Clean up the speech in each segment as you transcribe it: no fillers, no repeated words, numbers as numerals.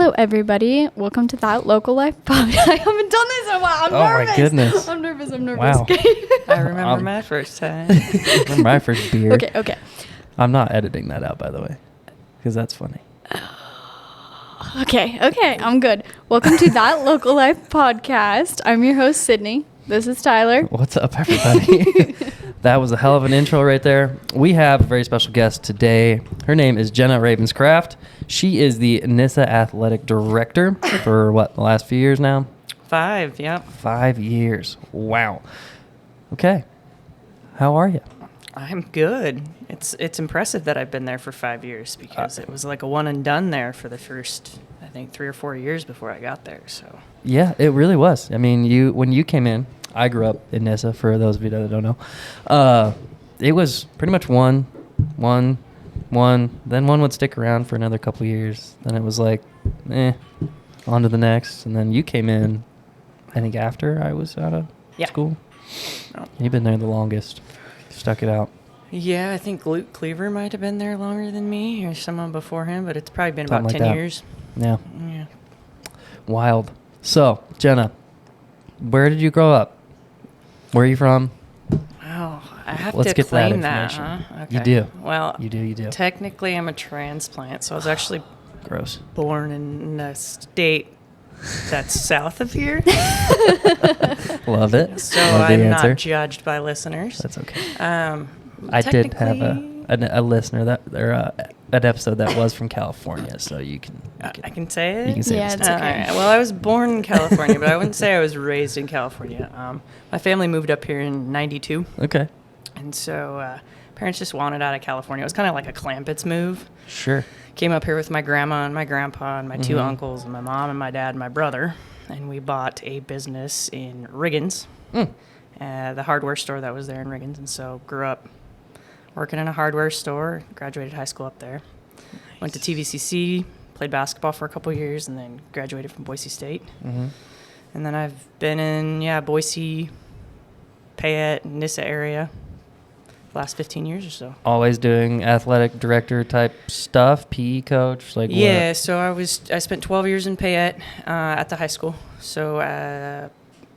Hello, everybody. Welcome to That Local Life Podcast. I haven't done this in a while. I'm nervous. My goodness. I'm nervous. Wow. I remember my first time. Remember my first beer. Okay. I'm not editing that out, by the way, because that's funny. Okay. I'm good. Welcome to That Local Life Podcast. I'm your host, Sydney. This is Tyler. What's up, everybody? That was a hell of an intro right there. We have a very special guest today. Her name is Jenna Ravenscraft. She is the Nyssa Athletic Director for, the last few years now? 5, yep. 5 years. Wow. Okay. How are you? I'm good. It's impressive that I've been there for 5 years because it was like a one and done there for the first, I think, 3 or 4 years before I got there. So Yeah, it really was. I mean, when you came in, I grew up in Nyssa, for those of you that don't know. It was pretty much one, then one would stick around for another couple of years. Then it was like, on to the next. And then you came in, I think, after I was out of school. Oh. You've been there the longest. Stuck it out. Yeah, I think Luke Cleaver might have been there longer than me or someone before him, but it's probably been Something about like 10 that. years. Yeah. Yeah. Wild. So, Jenna, where did you grow up? Where are you from? Oh, I have Let's to get that claim that, information. huh? Okay. You do. Well, You do. technically I'm a transplant, so I was actually Gross. born in a state that's south of here. Love it. So Love the I'm answer. not judged by listeners. That's okay. I did have technically- a listener an episode that was from California, so you can I can say it? you can say Yeah, this it's now. okay. All right. Well, I was born in California, but I wouldn't say I was raised in California. My family moved up here in '92, Okay. and so parents just wanted out of California. It was kind of like a Clampets move. Sure. Came up here with my grandma and my grandpa and my two Mhm. uncles and my mom and my dad and my brother, and we bought a business in Riggins, the hardware store that was there in Riggins, and so grew up working in a hardware store, graduated high school up there. Went to TVCC, played basketball for a couple years, and then graduated from Boise State. Mm-hmm. And then I've been in, Boise, Payette, Nyssa area the last 15 years or so. Always doing athletic director type stuff, PE coach, like Yeah, what? so I spent 12 years in Payette at the high school. So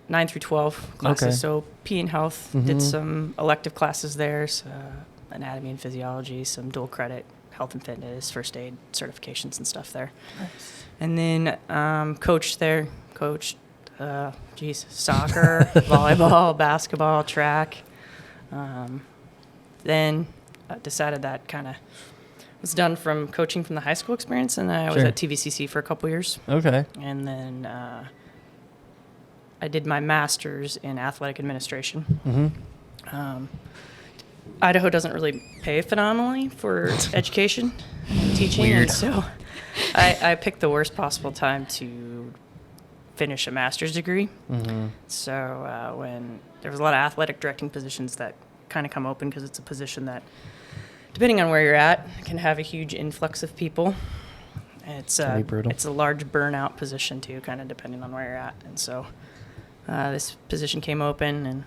9 through 12 classes. Okay. So PE and health, Mhm. did some elective classes there, so anatomy and physiology, some dual credit health and fitness, first aid certifications and stuff there. Nice. And then coached soccer, volleyball, basketball, track. Then decided that kind of was done from coaching from the high school experience, and I was Sure. at TVCC for a couple years. Okay. And then I did my master's in athletic administration. Mm-hmm. Idaho doesn't really pay phenomenally for education and teaching. Weird. And so I picked the worst possible time to finish a master's degree. Mm-hmm. So when there was a lot of athletic directing positions that kind of come open because it's a position that, depending on where you're at, can have a huge influx of people. It's Can be brutal. It's a large burnout position too, kind of depending on where you're at. And so this position came open, and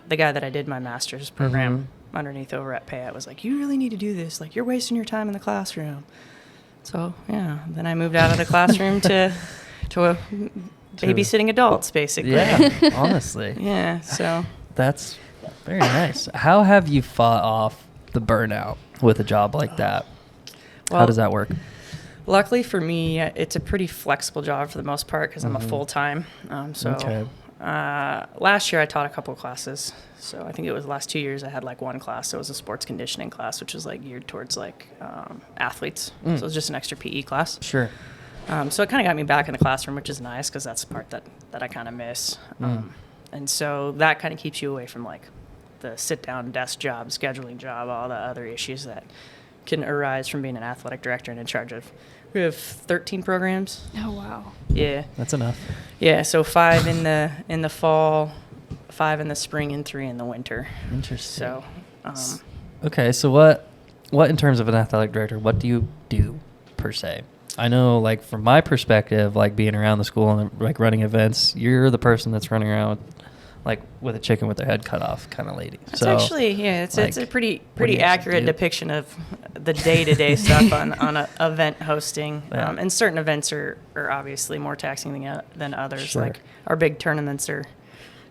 the guy that I did my master's program underneath over at Payette was like, "You really need to do this. Like, you're wasting your time in the classroom." So yeah, then I moved out of the classroom to babysitting adults, basically. Yeah, honestly. Yeah. So That's very nice. How have you fought off the burnout with a job like that? well, How does that work? luckily for me, it's a pretty flexible job for the most part because I'm a full-time. Okay. Last year I taught a couple of classes. So I think it was the last 2 years I had like one class. So it was a sports conditioning class, which was like geared towards like athletes. So it was just an extra PE class. Sure. So it kind of got me back in the classroom, which is nice because that's the part that I kind of miss. And so that kind of keeps you away from like the sit-down desk job, scheduling job, all the other issues that can arise from being an athletic director and in charge of. We have 13 programs. Oh, wow. Yeah. That's enough. Yeah, so 5 in the fall, 5 in the spring, and 3 in the winter. Interesting. So, Okay, so what in terms of an athletic director, what do you do per se? I know, like, from my perspective, like being around the school and like running events, you're the person that's running around with like with a chicken with their head cut off kind of lady. That's so, actually, yeah, it's a like, pretty what do you actually accurate do? depiction of the day-to-day stuff on a event hosting. Yeah. And certain events are obviously more taxing than others. Sure. Like our big tournaments are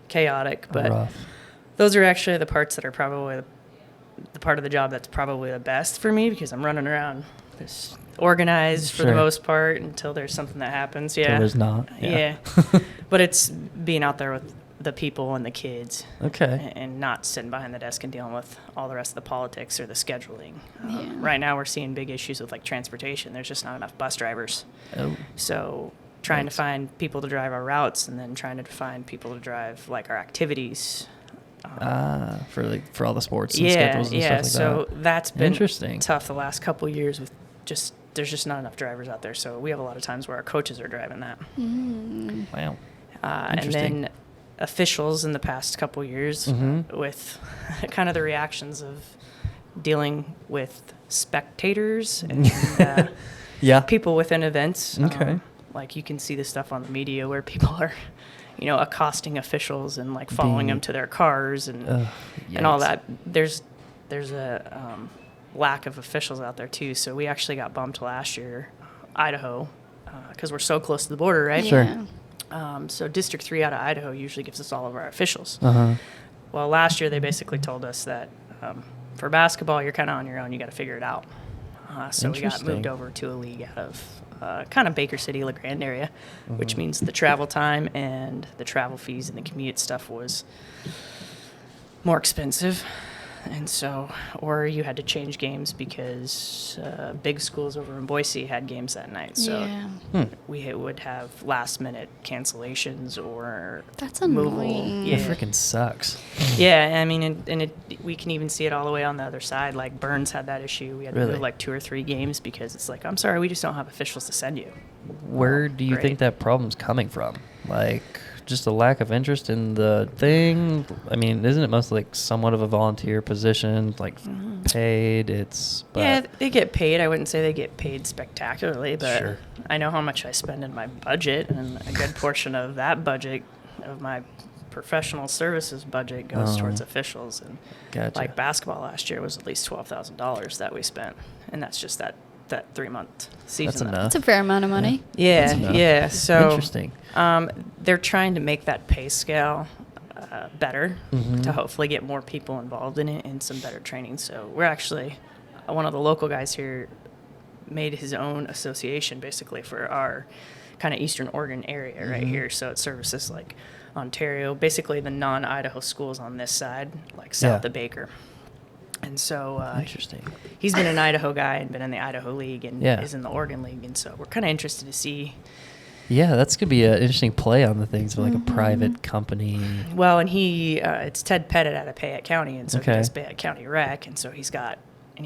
chaotic, but Rough. those are actually the parts that are probably the part of the job that's probably the best for me, because I'm running around just organized for the Sure. most part until there's something that happens. So Yeah. there's not. Yeah. But it's being out there with the people and the kids, Okay. and not sitting behind the desk and dealing with all the rest of the politics or the scheduling. Yeah. Right now we're seeing big issues with like transportation. There's just not enough bus drivers. Oh, So trying Thanks. to find people to drive our routes, and then trying to find people to drive like our activities. for all the sports and Yeah, schedules and yeah. stuff like So that's been Interesting. tough the last couple of years with there's just not enough drivers out there. So we have a lot of times where our coaches are driving that. Mm. that. Wow. And Interesting. then officials in the past couple of years Mhm. with kind of the reactions of dealing with spectators and Yeah. people within events. Okay. Like you can see the stuff on the media where people are, accosting officials and like following them to their cars and all Yikes. that. There's a lack of officials out there too. So we actually got bumped last year, Idaho, because we're so close to the border, right? Sure. Yeah. So District 3 out of Idaho usually gives us all of our officials. Uh-huh. Well, last year they basically told us that for basketball, you're kind of on your own. You got to figure it out. So we got Interesting. moved over to a league out of kind of Baker City, LeGrand area, which means the travel time and the travel fees and the commute stuff was more expensive. And so, or you had to change games because big schools over in Boise had games that night. So Yeah. we would have last minute cancellations or That's removal. annoying. Yeah. It freaking sucks. Yeah, I mean, we can even see it all the way on the other side. Like Burns had that issue. We had to Really? move like 2 or 3 games because it's like, I'm sorry, we just don't have officials to send you. Where do you Great. think that problem's coming from? Like, just a lack of interest in the thing? I mean, isn't it mostly like somewhat of a volunteer position, like paid? But Yeah, they get paid. I wouldn't say they get paid spectacularly, but Sure. I know how much I spend in my budget, and a good portion of that budget, of my professional services budget, goes Oh. towards officials. And Gotcha. like basketball last year was at least $12,000 that we spent, and that's just that 3-month season. That's enough. It's a fair amount of money. Yeah, That's enough. yeah. So Interesting. they're trying to make that pay scale better Mhm. to hopefully get more people involved in it and some better training. So we're actually, one of the local guys here made his own association basically for our kind of Eastern Oregon area right Mhm. here. So it services like Ontario, basically the non-Idaho schools on this side, like south Yeah. of Baker. And so Interesting. he's been an Idaho guy and been in the Idaho League and Yeah. is in the Oregon League. And so we're kind of interested to see. Yeah, that's going to be an interesting play on the things of like a private company. Well, and it's Ted Pettit out of Payette County, and so Okay. he does Payette County Rec, and so he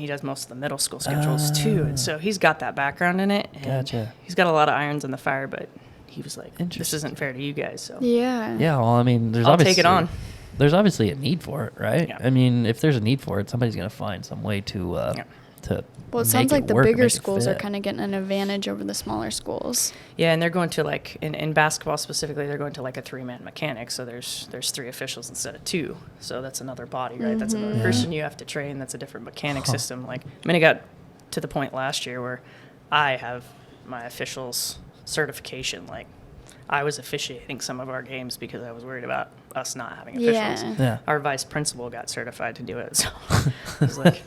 does most of the middle school schedules too, and so he's got that background in it. And Gotcha. He's got a lot of irons in the fire, but he was like, "This Interesting. isn't fair to you guys." So Yeah. Yeah, well, I mean, there's I'll obviously take it on. There's obviously a need for it, right? Yeah. I mean, if there's a need for it, somebody's going to find some way to Yeah. to. Well, it make sounds like the work, bigger make it schools are fit. kind of getting an advantage over the smaller schools. Yeah, and they're going to like in basketball specifically, they're going to like a 3-man mechanic. So there's 3 officials instead of 2. So that's another body, right? That's another Yeah. person you have to train. That's a different mechanic Huh. system. Like, I mean, it got to the point last year where I have my officials certification. Like, I was officiating some of our games because I was worried about us not having officials. Yeah. Yeah. Our vice principal got certified to do it. So I was like,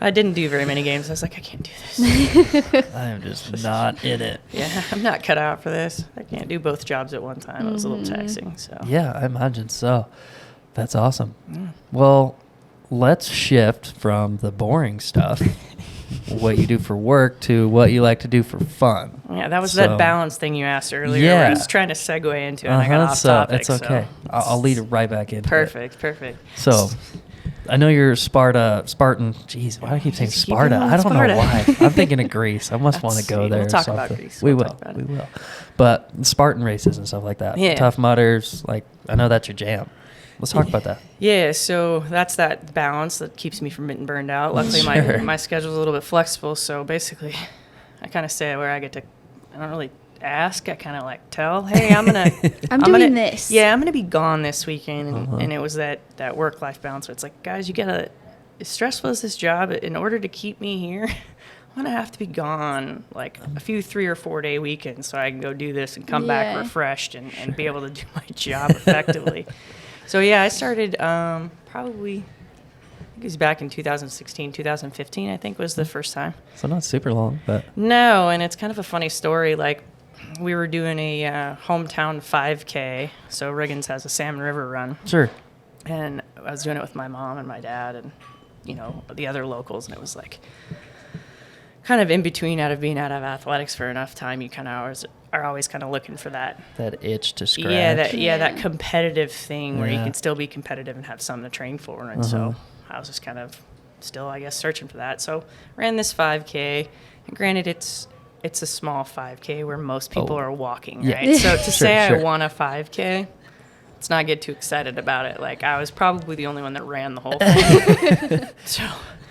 I didn't do very many games. I was like, I can't do this. I am just not in it. Yeah, I'm not cut out for this. I can't do both jobs at one time. It was a little taxing. So Yeah, I imagine so. That's awesome. Yeah. Well, let's shift from the boring stuff, what you do for work, to what you like to do for fun. Yeah, that was So- that balance thing you asked earlier. Yeah. Where I was trying to segue into it, and I got off so topic. it's okay. I'll lead it right back into it. Perfect, perfect. So, I know you're Spartan. Jeez, why do I keep saying Just keep Sparta? going I with don't Sparta. know why. I'm thinking of Greece. I must want to That's go sweet. there. We'll or talk about something. Greece. We We'll will. talk about We it. will. But Spartan races and stuff like that. Yeah. Tough Mudders. Like, I know that's your jam. Let's talk about that. Yeah, so that's that balance that keeps me from getting burned out. Luckily, Sure. my schedule's a little bit flexible, so basically, I kind of stay where I get to. I don't really ask. I kind of like tell, hey, I'm doing this. Yeah, I'm gonna be gone this weekend, and it was that work-life balance. Where it's like, guys, as stressful as this job, in order to keep me here, I'm gonna have to be gone like a few 3 or 4 day weekends so I can go do this and come back refreshed and be able to do my job effectively. So yeah, I started probably. It was back in 2016, 2015, I think was the first time. So not super long, but. No, and it's kind of a funny story. Like, we were doing a hometown 5K. So Riggins has a Salmon River run. Sure. And I was doing it with my mom and my dad and, the other locals. And it was like kind of in between being out of athletics for enough time. You kind of are always kind of looking for that itch to scratch. That competitive thing where you can Yeah. still be competitive and have something to train for. And so I was just kind of still, I guess, searching for that. So ran this 5K. And granted, it's a small 5K where most people are walking, Yeah. right? So to say sure. I won a 5K, let's not get too excited about it. Like, I was probably the only one that ran the whole thing.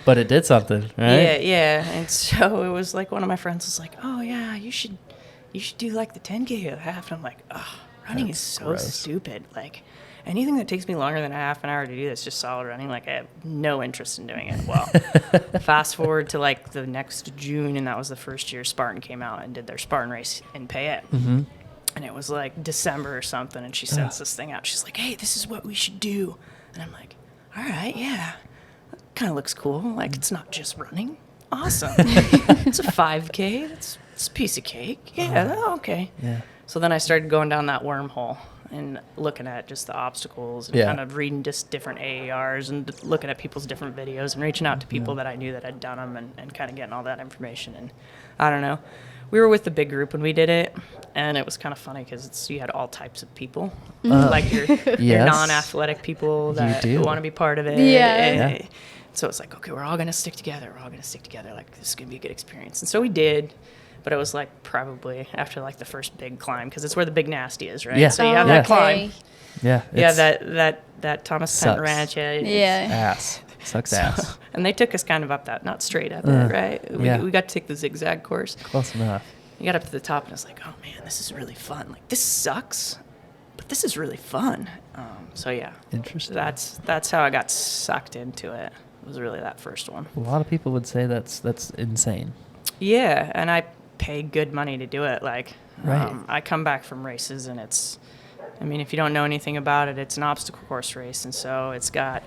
But it did something, right? Yeah. And so it was like one of my friends was like, oh, yeah, you should do like the 10K or the half. And I'm like, oh, running That's is so gross. stupid. Like, anything that takes me longer than a half an hour to do that's just solid running, like, I have no interest in doing it. Well, fast forward to like the next June, and that was the first year Spartan came out and did their Spartan race in Payette. Mm-hmm. And it was like December or something, and she sends this thing out. She's like, hey, this is what we should do. And I'm like, all right, yeah. That kind of looks cool. Like, it's not just running. Awesome. It's a 5K. It's a piece of cake. Yeah, okay. Yeah. So then I started going down that wormhole and looking at just the obstacles and kind of reading just different AARs and looking at people's different videos and reaching out to people that I knew that had done them and kind of getting all that information. And I don't know. We were with the big group when we did it, and it was kind of funny because you had all types of people, like your non-athletic people that want to be part of it. Yeah. So it's like, okay, we're all going to stick together. Like, this is going to be a good experience. And so we did. But it was like probably after like the first big climb, because it's where the big nasty is, right? Yeah. So you have that climb. Yeah. That Thomas Hunt Ranch. Ass. Sucks ass. And they took us kind of up that, not straight up it, right? We got to take the zigzag course. Close enough. You got up to the top, and it's like, oh man, this is really fun. Like, this sucks, but this is really fun. So yeah. Interesting. That's how I got sucked into it. It was really that first one. A lot of people would say that's insane. Yeah, and I pay good money to do it. Like, Right. I come back from races, and if you don't know anything about it, it's an obstacle course race, and so it's got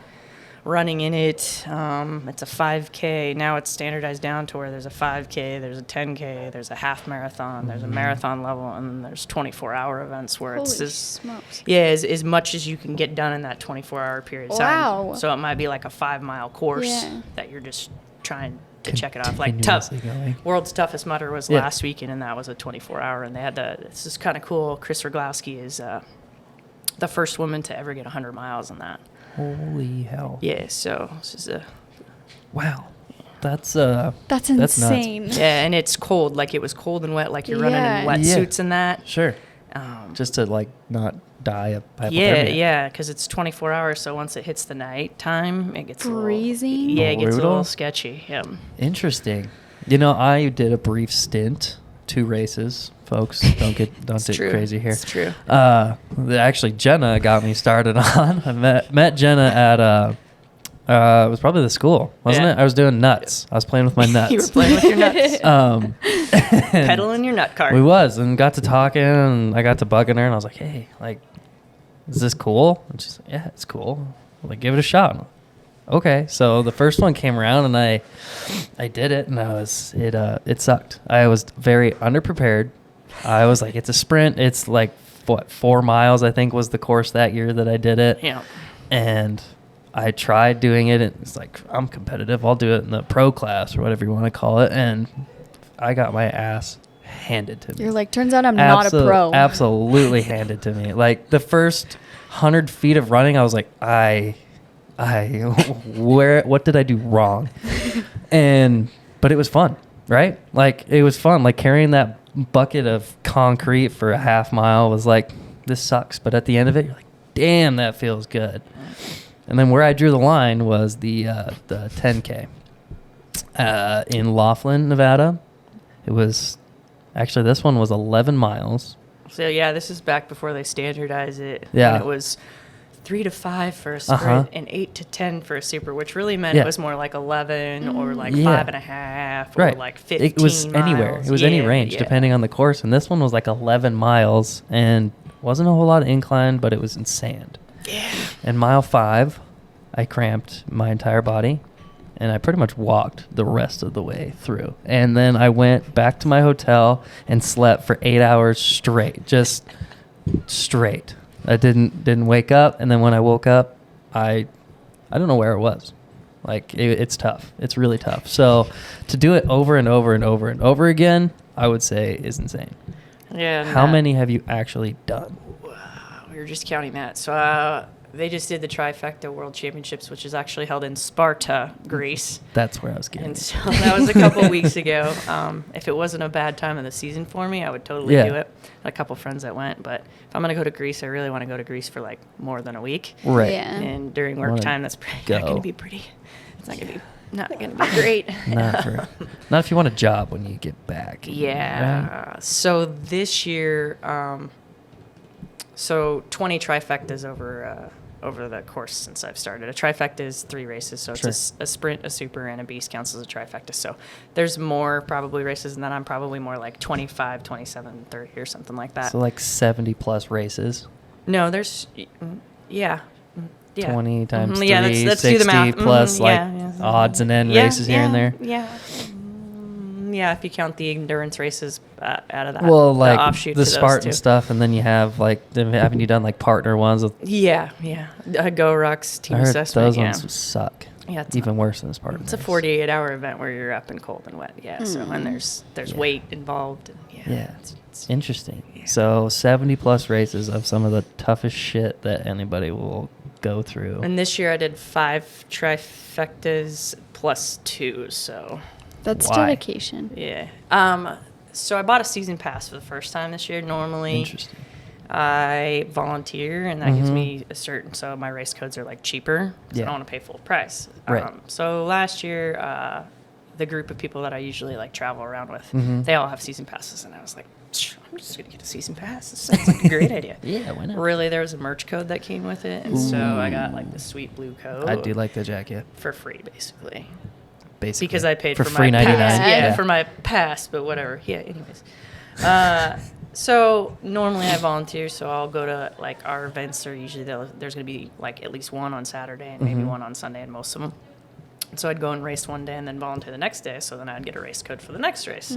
running in it. It's a 5K. Now it's standardized down to where there's a 5K, there's a 10K, there's a half marathon, there's a marathon level, and then there's 24-hour events where it's smokes. as much as you can get done in that 24-hour period of time. Wow. So it might be like a 5-mile course that you're just trying to check it off. Like Continuously going. World's Toughest Mudder was last weekend, and that was a 24-hour. And they had this is kind of cool. Chris Roglowski is the first woman to ever get 100 miles in that. Holy hell. Yeah, so this is Wow. That's insane. yeah, and it's cold. Like, it was cold and wet. Like, you're running in wetsuits and that. Sure. Just to like not die of hypothermia. Yeah, because it's 24 hours. So once it hits the night time, it gets freezing. It gets a Brutal. little sketchy. Yeah. Interesting. I did a brief stint, 2 races. Folks, don't get crazy here. It's true. Actually, Jenna got me started on. I met Jenna at it was probably the school, wasn't it? I was doing nuts. I was playing with my nuts. You were playing with your nuts. Pedaling your nut cart. We was, and got to talking, and I got to bugging her, and I was like, hey, like, is this cool? And she's like, yeah, it's cool. I'm like, give it a shot. Okay, so the first one came around, and I did it, and it sucked. I was very underprepared. I was like, it's a sprint. It's like, 4 miles, I think, was the course that year that I did it. Yeah. And I tried doing it, and it's like, I'm competitive. I'll do it in the pro class or whatever you want to call it. And I got my ass handed to me. You're like, turns out I'm not a pro. Absolutely handed to me. Like, the first 100 feet of running, I was like, what did I do wrong? But it was fun, right? Like, it was fun. Like, carrying that bucket of concrete for a half mile was like, this sucks. But at the end of it, you're like, damn, that feels good. And then where I drew the line was the 10K in Laughlin, Nevada. It was Actually, this one was 11 miles. So yeah, this is back before they standardized it. Yeah. And it was 3 to 5 for a sprint and 8 to 10 for a super, which really meant it was more like 11 or like 5.5 or like 15 It was miles. anywhere. It was any range depending on the course. And this one was like 11 miles and wasn't a whole lot of incline, but it was in sand. Yeah. And mile 5, I cramped my entire body. And I pretty much walked the rest of the way through. And then I went back to my hotel and slept for 8 hours straight. Just straight. I didn't wake up. And then when I woke up, I don't know where it was. Like, it's tough. It's really tough. So to do it over and over and over and over again, I would say is insane. Yeah. How many have you actually done? We were just counting that. So they just did the Trifecta World Championships, which is actually held in Sparta, Greece. That's where I was getting. And so that was a couple weeks ago. If it wasn't a bad time of the season for me, I would totally do it. I had a couple friends that went, but if I'm going to go to Greece, I really want to go to Greece for like more than a week. Right. Yeah. And during work time, that's not going to be pretty. It's not going to be great. Not if you want a job when you get back. Yeah. Right? So this year, so 20 trifectas over the course since I've started. A trifecta is 3 races, so it's a sprint, a super, and a beast counts as a trifecta. So there's more probably races, and then I'm probably more like 25, 27, 30 or something like that. So like 70 plus races. No, there's 20 times 3, let's 60 do the math. plus odds and end races here and there. Yeah, if you count the endurance races out of that. Well, like the offshoots the of those Spartan two. stuff, and then you have like, haven't you done like partner ones with? Yeah. Go Rucks, team I heard assessment. those ones suck. Yeah, it's even worse than the Spartan. It's a 48-hour event where you're up and cold and wet. Yeah. So and there's weight involved. And It's interesting. Yeah. So 70 plus races of some of the toughest shit that anybody will go through. And this year I did 5 trifectas plus 2. So. That's Why? dedication. Yeah. So I bought a season pass for the first time this year. Normally, I volunteer, and that gives me a certain. So my race codes are like cheaper. So I don't want to pay full price. Right. So last year, the group of people that I usually like travel around with, they all have season passes, and I was like, I'm just gonna get a season pass. This sounds like a great idea. Yeah, why not? Really, there was a merch code that came with it, and so I got like the sweet blue code. I do like the jacket for free, basically. Basically, because I paid for for free my $99. pass. Yeah, For my pass, but whatever. Yeah, anyways. So normally I volunteer, so I'll go to like our events. Or usually there's going to be like at least one on Saturday and maybe one on Sunday, and most of them. So I'd go and race one day and then volunteer the next day. So then I'd get a race code for the next race.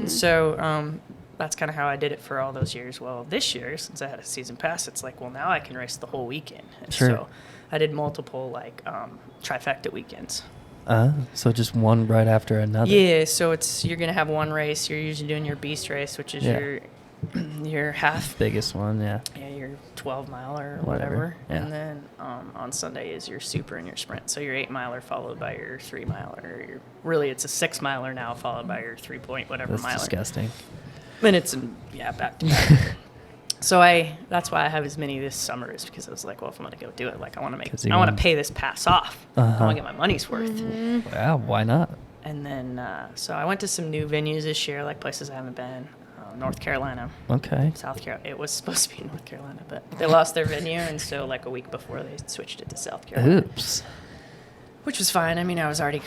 So that's kind of how I did it for all those years. Well, this year, since I had a season pass, it's like, well, now I can race the whole weekend. And so I did multiple like trifecta weekends. So just one right after another. Yeah, so you're gonna have one race. You're usually doing your beast race, which is your half biggest one, your 12 miler or whatever. Yeah. And then on Sunday is your super and your sprint. So your 8 miler followed by your 3 miler. Really, it's a 6 miler now followed by your 3 point whatever That's miler. Disgusting. And it's back to back. So that's why I have as many this summer, is because I was like, well, if I'm gonna go do it, like I want to pay this pass off. I want to get my money's worth. Yeah, why not? And then so I went to some new venues this year, like places I haven't been. North Carolina. Okay. South Carolina. It was supposed to be North Carolina, but they lost their venue, and so like a week before they switched it to South Carolina. Oops. Which was fine. I mean, I was already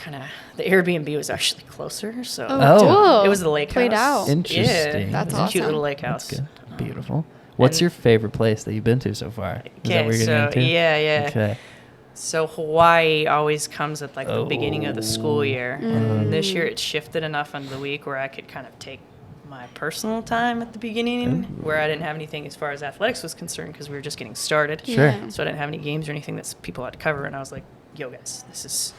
the Airbnb was actually closer, so it was the lake played house. out. Interesting. Yeah, That's it was a cute awesome. little lake house. That's good. Beautiful. What's your favorite place that you've been to so far? Is that where you're getting into? Yeah. Okay. So Hawaii always comes at like the beginning of the school year, and this year it shifted enough into the week where I could kind of take my personal time at the beginning, where I didn't have anything as far as athletics was concerned because we were just getting started. Sure. So I didn't have any games or anything that people had to cover, and I was like, yo guys, this is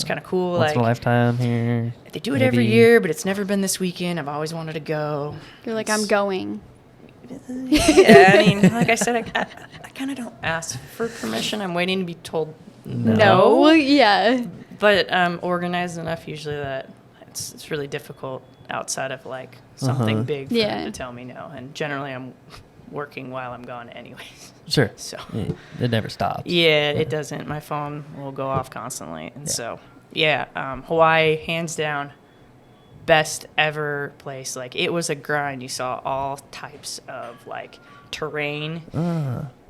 kind of cool. Once in a like lifetime here. they do it every year, but it's never been this weekend. I've always wanted to go. You're like, I'm going. Yeah, I mean, like I said, I kind of don't ask for permission. I'm waiting to be told no. Yeah. But I'm organized enough usually that it's really difficult outside of like something big for them to tell me no. And generally I'm working while I'm gone anyways. Sure. So it never stops. Yeah, it doesn't. My phone will go off constantly. And so, Hawaii, hands down, best ever place. Like, it was a grind. You saw all types of like terrain.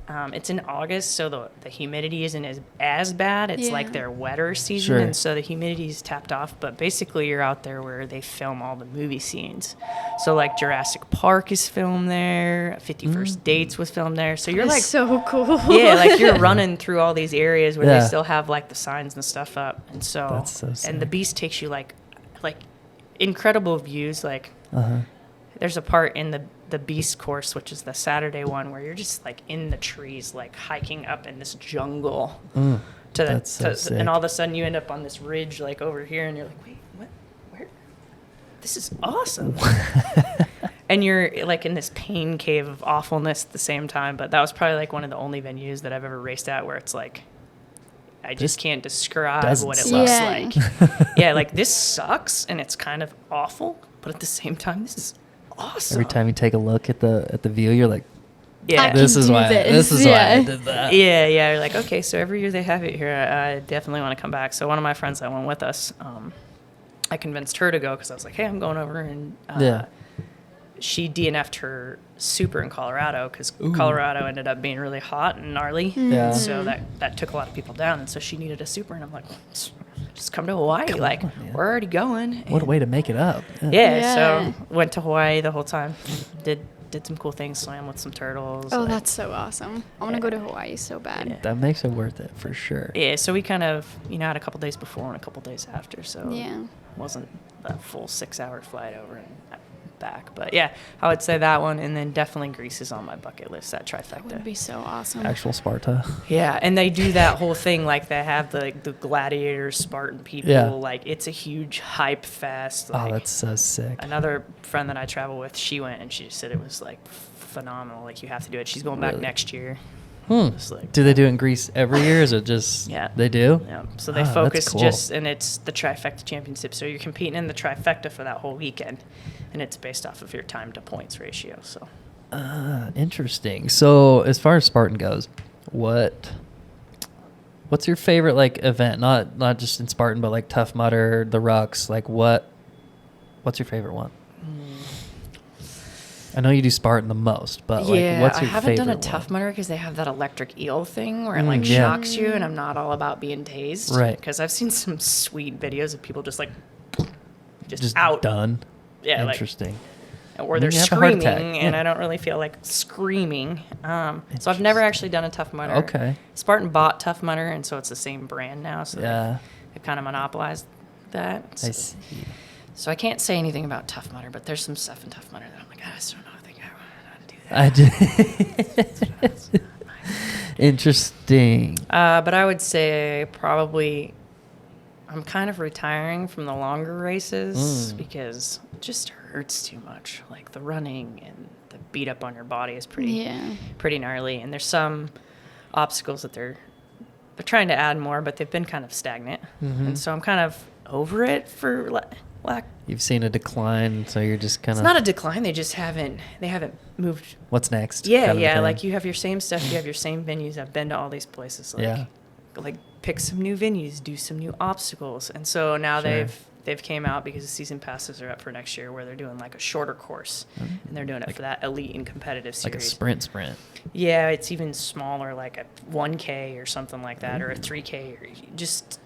It's in August, so the humidity isn't as bad. It's like their wetter season, Sure. and so the humidity's tapped off. But basically, you're out there where they film all the movie scenes. So like Jurassic Park is filmed there. 50 First Dates was filmed there. So you're like, so cool. yeah, like you're running through all these areas where Yeah. they still have like the signs and stuff up, and so, That's so sick. and the Beast takes you like incredible views. Like, Uh-huh. there's a part in the Beast course, which is the Saturday one, where you're just like in the trees, like hiking up in this jungle That's so sick. and all of a sudden you end up on this ridge like over here, and you're like, wait, what? Where? This is awesome. And you're like in this pain cave of awfulness at the same time. But that was probably like one of the only venues that I've ever raced at where it's like, I just can't describe doesn't what it suck. looks Yeah. like. Yeah, like this sucks and it's kind of awful, but at the same time, this is awesome. Every time you take a look at the view, you're like, Yeah. this is do why this. why I Yeah. did that. Yeah, yeah. You're like, okay, so every year they have it here. I definitely want to come back. So one of my friends that went with us, I convinced her to go because I was like, hey, I'm going over. And she DNF'd her super in Colorado because Colorado ended up being really hot and gnarly. Yeah. So that took a lot of people down. And so she needed a super. And I'm like, just come to Hawaii. Like, on, man. we're already going. What a way to make it up. Yeah, Yeah. so went to Hawaii the whole time. Did some cool things, swam with some turtles. Oh, like- that's so awesome. I want to go to Hawaii so bad. Yeah. That makes it worth it for sure. Yeah, so we kind of, had a couple days before and a couple days after, so Yeah. it wasn't a full 6-hour flight over and back. But yeah, I would say that one, and then definitely Greece is on my bucket list, that That trifecta. would be so awesome. Actual Sparta. Yeah, and they do that whole thing, like they have the gladiator Spartan people, Yeah. like it's a huge hype fest. Oh, Like, that's so sick. another friend that I travel with, she went and she just said it was like phenomenal. Like, you have to do it. She's going back Really? next year. Just like, Do they do it in Greece every year? Is it just Yeah. they do? yeah. So they Ah, that's focus cool. and it's the trifecta championship. So you're competing in the trifecta for that whole weekend, and it's based off of your time to points ratio. So Interesting. So as far as Spartan goes, what's your favorite like event? Not just in Spartan, but like Tough Mudder, the Rucks. Like what's your favorite one? I know you do Spartan the most, but like what's your I haven't done a favorite Tough one? Mudder because they have that electric eel thing where it like yeah. shocks you, and I'm not all about being tased. Right. Because I've seen some sweet videos of people just like Just out. done. Yeah, like, Interesting. or they're You have a heart screaming, attack. and Yeah. I don't really feel like screaming. So I've never actually done a Tough Mudder. Okay. Spartan bought Tough Mudder, and so it's the same brand now. So Yeah. they kind of monopolized that. I So, see. so I can't say anything about Tough Mudder, but there's some stuff in Tough Mudder that I'm like, I just don't know. I think I want to do that. I just Interesting. But I would say probably I'm kind of retiring from the longer races because it just hurts too much. Like the running and the beat up on your body is pretty gnarly. And there's some obstacles that they're trying to add more, but they've been kind of stagnant. And so I'm kind of over it for lack. You've seen a decline, so you're just kind It's of. not a decline. They haven't moved. What's next? Yeah, kind of yeah. thing. Like you have your same stuff. You have your same venues. I've been to all these places. Like, Yeah. like pick some new venues, do some new obstacles. And so now Sure. they've came out because the season passes are up for next year, where they're doing like a shorter course, and they're doing it for that elite and competitive series. like a sprint. Yeah, it's even smaller, like a 1K or something like that, or a 3K, or just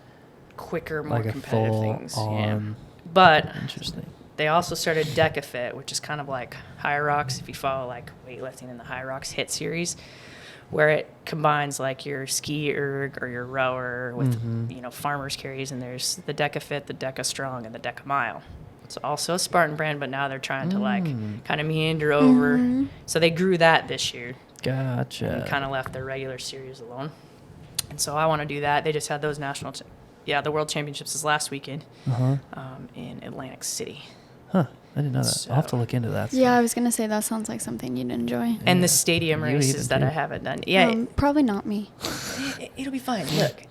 quicker, more Like a competitive full things. on. But Interesting. they also started DecaFit, which is kind of like High Rocks, if you follow like weightlifting in the High Rocks hit series, where it combines like your ski erg or your rower with farmers carries, and there's the DecaFit, the Deca Strong, and the Deca Mile. It's also a Spartan brand, but now they're trying to like kind of meander over. So they grew that this year Gotcha. and kind of left their regular series alone. And so I want to do that. They just had those the World Championships is last weekend in Atlantic City. Huh. I didn't know that. I'll have to So- look into that. Yeah, I was gonna say that sounds like something you'd enjoy. And the stadium You races even that do. I haven't done. Yeah, Probably not me. it'll be fine. Look,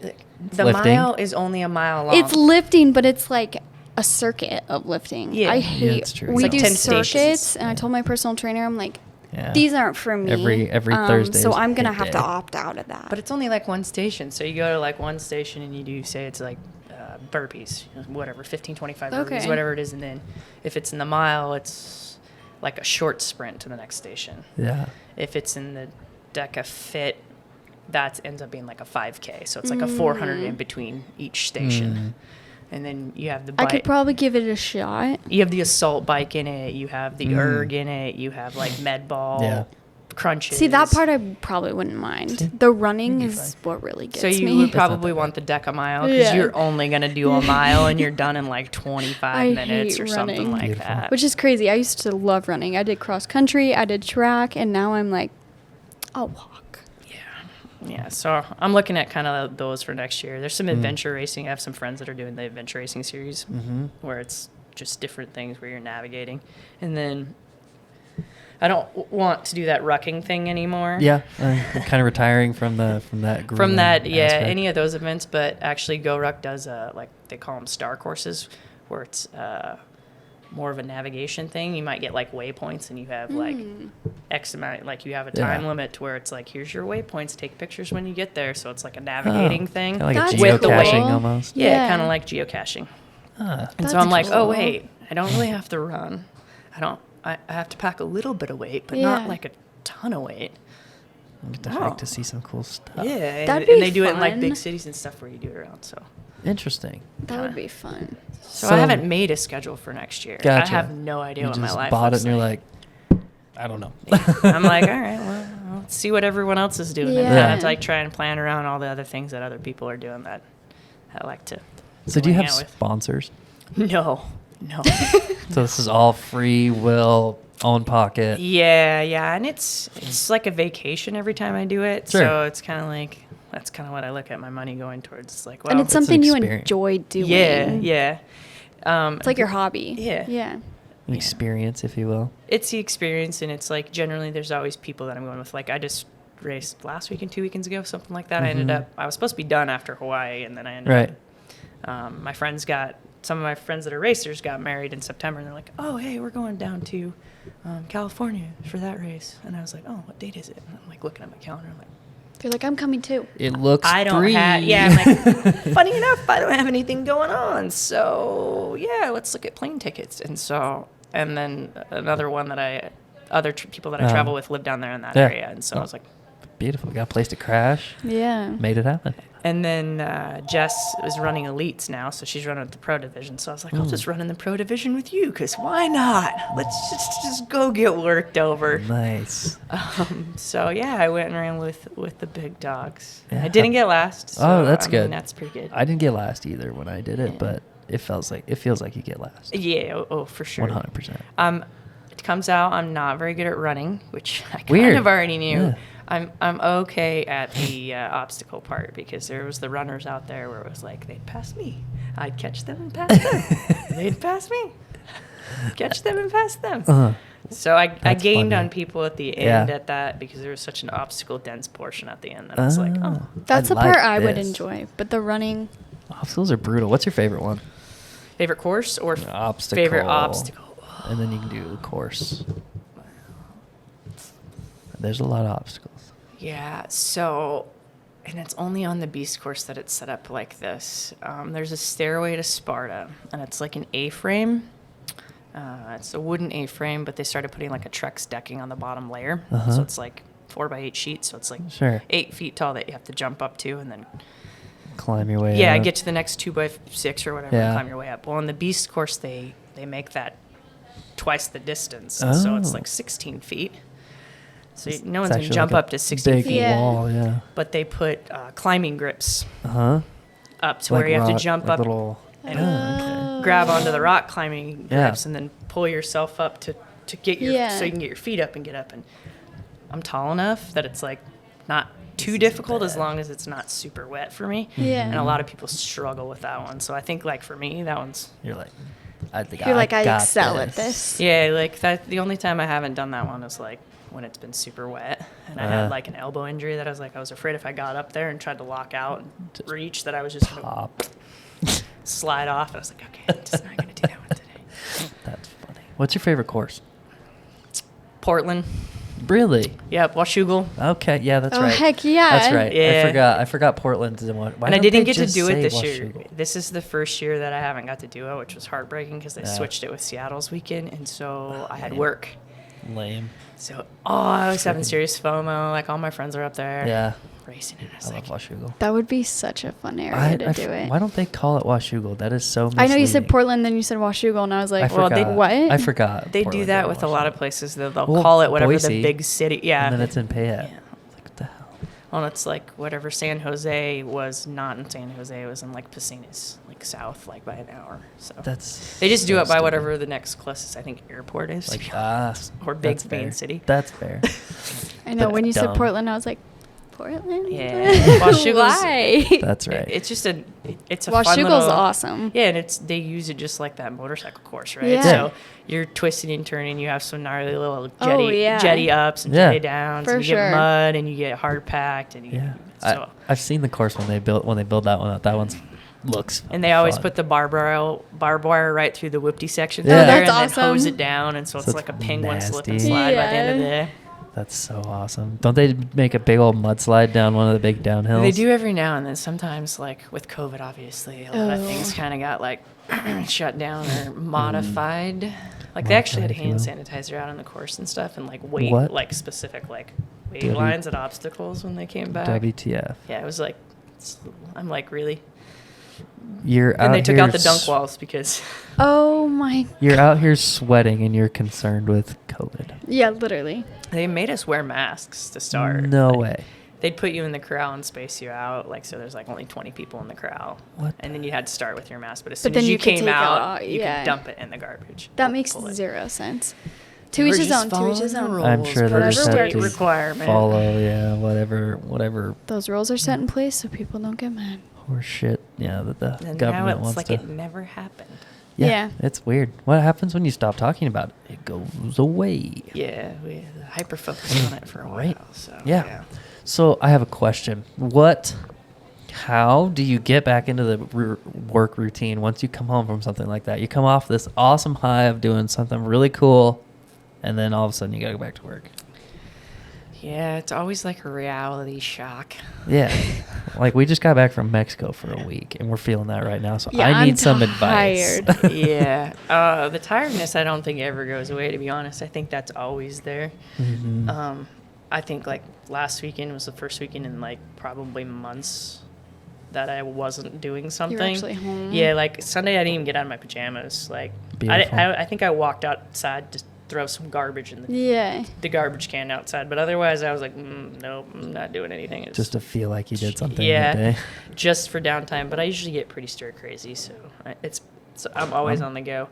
the Lifting? mile is only a mile long. It's lifting, but it's like a circuit of lifting. Yeah. I Yeah, hate. it's true. We It's like do 10 stations. circuits, and I told my personal trainer, I'm like, Yeah. these aren't for me. Every Thursday So is I'm gonna hit have day. to opt out of that. But it's only like one station. So you go to like one station and you do, say it's like burpees, whatever, 15, 25 burpees, Okay. whatever it is. And then if it's in the mile, it's like a short sprint to the next station. Yeah. If it's in the DECA Fit, that ends up being like a 5K. So it's like a 400 in between each station. And then you have the I bike. could probably give it a shot. You have the assault bike in it. You have the erg in it. You have like med ball, crunches. See, that part I probably wouldn't mind. The running You'd be is what really gets So you me. would probably want the DECA mile because Yeah. you're only going to do a mile and you're done in like 25 I minutes hate or something running. like Beautiful. that. Which is crazy. I used to love running. I did cross country, I did track, and now I'm like, I'll walk. Yeah, so I'm looking at kind of those for next year. There's some adventure racing. I have some friends that are doing the adventure racing series where it's just different things where you're navigating. And then I don't want to do that rucking thing anymore. Yeah. I'm kind of retiring from that. From grueling that, yeah, aspect. any of those events. But actually, Go Ruck does, like they call them star courses, where it's more of a navigation thing. You might get like waypoints and you have like X amount, like you have a time limit to where it's like, here's your waypoints, take pictures when you get there. So it's like a navigating thing. Kind of like That's a with the geocaching cool. almost. Yeah, Yeah. kind of like geocaching. And That's so I'm like, oh cool. wait, I don't really have to run. I have to pack a little bit of weight, but Yeah. not like a ton of weight. You get to Oh. hike to see some cool stuff. Yeah, and, That'd and be they do it in like fun. big cities and stuff where you do it around. So Interesting. That would be fun. So I haven't made a schedule for next year. Gotcha. I have no idea You what my just life bought it looks and you're like. I don't know. I'm like, all right, well, let's see what everyone else is doing. And Yeah. then I like try and plan around all the other things that other people are doing that I like to. So do you hang have out with. sponsors? No. So this is all free will, own pocket. Yeah, and it's like a vacation every time I do it. Sure. So it's kind of like that's kind of what I look at my money going towards. It's like, well, And it's it's an something you experience. enjoy doing. yeah. It's like your hobby. Yeah. Yeah. An experience, if you will. It's the experience, and it's like generally there's always people that I'm going with. Like I just raced last weekend, 2 weekends ago, something like that. I was supposed to be done after Hawaii, and then I ended up. Some of my friends that are racers got married in September, and they're like, "Oh, hey, we're going down to California for that race." And I was like, "Oh, what date is it?" And I'm like looking at my calendar, I'm like, You're like, I'm coming too. It looks I don't free. have, I'm like, funny enough, I don't have anything going on. So, yeah, let's look at plane tickets. And then another one that people that I travel with live down there in that area. And so I was like, Beautiful. Got a place to crash. Yeah. Made it happen. and then Jess is running elites now. So she's running the pro division. So I was like, I'll just run in the pro division with you. Cause why not? Let's just go get worked over. Nice. So yeah, I went and ran with the big dogs. Yeah. I didn't get last. So, Oh, that's I mean, good. that's pretty good. I didn't get last either when I did it, but it feels like you get last. Yeah, oh, for sure. 100%. It comes out I'm not very good at running, which I kind Weird. of already knew. Yeah. I'm okay at the obstacle part because there was the runners out there where it was like they'd pass me, I'd catch them and pass them, they'd pass me, catch them and pass them. Uh-huh. So I That's gained funny. on people at the end Yeah. at that because there was such an obstacle dense portion at the end that I was like, oh, That's the like part I would this. enjoy. But the running, Obstacles are brutal. What's your favorite one? favorite course or Obstacle. favorite obstacle? And then you can do course. There's a lot of obstacles. Yeah, so, and it's only on the Beast course that it's set up like this. There's a stairway to Sparta, and it's like an A-frame. It's a wooden A-frame, but they started putting like a Trex decking on the bottom layer. Uh-huh. So it's like 4x8 sheets, so it's like Sure. 8 feet tall that you have to jump up to, and then Climb your way up. get to the next 2x6 or whatever Yeah. and climb your way up. Well, on the Beast course, they make that twice the distance, and so it's Oh. like 16 feet. So no It's one's going to actually jump like a up to 16 big feet. Yeah. wall, yeah. But they put climbing grips Uh-huh. up to where you have to jump like up little, and okay. grab onto the rock climbing Yeah. grips and then pull yourself up to get your so you can get your feet up and get up. And I'm tall enough that it's like not too difficult as long as it's not super wet for me. Yeah. And a lot of people struggle with that one. So I think like for me that one's You're like, I think you're like, I got excel at this. yeah, like that the only time I haven't done that one is like when it's been super wet and I had like an elbow injury that I was afraid if I got up there and tried to lock out and reach that I was just gonna Pop. slide off. I was like, okay, I'm just not gonna do that one today. That's funny. What's your favorite course? Portland. Really? Yep, Washougal. Okay, yeah, that's Oh, right. heck yeah. That's right. Yeah. I forgot Portland's in one. And I didn't get to do it this year. This is the first year that I haven't got to do it, which was heartbreaking because they switched it with Seattle's weekend, and so I had work. Lame. So, I was having serious FOMO. Like, all my friends are up there. Yeah. Racing, and I was I like, love Washougal. That would be such a fun area to do it. Why don't they call it Washougal? That is so misleading. I know you said Portland, then you said Washougal, and I was like, well, what? I forgot. they do Portland that and with a lot of Washougal. places. They'll call it whatever Boise, the big city. Yeah. And then it's in Payette. Yeah. Like, what the hell? Well, it's like whatever San Jose was not in San Jose. It was in like Pacinas, like south, like by an hour. So they just do so it by stupid. whatever the next closest, I think, airport is. Like, or big that's main fair. city. That's fair. I know. But When you said dumb. Portland, I was like, Portland? Yeah. Washougal's- Why? That's right. It's just it's a fun Washougal's little, awesome. Yeah, and they use it just like that motorcycle course, right? Yeah. So you're twisting and turning. You have some gnarly little Oh, yeah. jetty ups and Yeah. jetty downs. For and you sure. get mud and you get hard packed and you, Yeah. so I've seen the course when they build that one up. That one's looks and they always fun. put the barbed wire right through the whoopty section Yeah. Oh, there that's and then hose awesome. it down, and so So it's like a it's penguin slip and nasty. slide by the end of the Yeah. day. That's so awesome. Don't they make a big old mudslide down one of the big downhills? They do every now and then. Sometimes, like with COVID, obviously, a lot of Oh. things kind of got like shut down or modified. Like they actually had hand Modified, sanitizer out on the course and stuff, and like weight, What? like specific like weight W- lines at obstacles when they came back. WTF? Yeah, it was like, I'm like, really? You're out And they took here out the dunk walls because Oh my. You're out here sweating and you're concerned with COVID. Yeah, literally. they made us wear masks to start. No Like, way. They'd put you in the corral and space you out, like so. There's like only 20 people in the corral, What? and then you had to start with your mask. But as But soon then as you you could came take it out, out, you yeah. could dump it in the garbage. That Pull makes it. zero sense. They To each were his just own. To each his following the own. I'm rules, sure they whatever just have state to requirement. follow, yeah, whatever Those rules are set in place so people don't get mad. horse shit, yeah, that the And now government it's wants like to. it never happened. Yeah. It's weird. What happens when you stop talking about it? It goes away. Yeah, we hyper focused on it for a while. Right. So Yeah. So I have a question. How do you get back into the work routine once you come home from something like that? You come off this awesome high of doing something really cool, and then all of a sudden you got to go back to work. Yeah, it's always like a reality shock. Yeah. Like we just got back from Mexico for a week, and we're feeling that right now. So Yeah, I need I'm some advice. tired. Yeah. The tiredness, I don't think ever goes away, to be honest. I think that's always there. Mhm. I think like last weekend was the first weekend in like probably months that I wasn't doing something. actually home. Yeah, like Sunday I didn't even get out of my pajamas. Like Beautiful. I think I walked outside to throw some garbage in Yeah. the garbage can outside, but otherwise I was like, nope, I'm not doing anything. It's Just to feel like you did something yeah, that day. just for downtime. But I usually get pretty stir crazy, so I'm always on the go.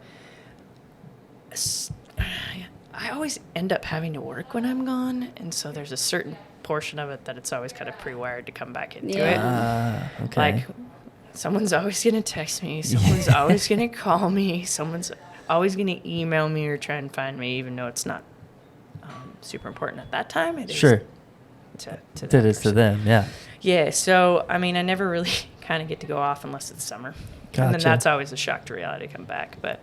I always end up having to work when I'm gone, and so there's a certain portion of it that it's always kind of pre-wired to come back into it. Okay. Like, someone's always going to text me. Someone's always going to call me. Someone's always going to email me or try and find me, even though it's not super important at that time. It is Sure. to It that is to person. them, yeah. Yeah, so, I mean, I never really kind of get to go off unless it's summer. And then Gotcha. that's always a shock to reality to come back. But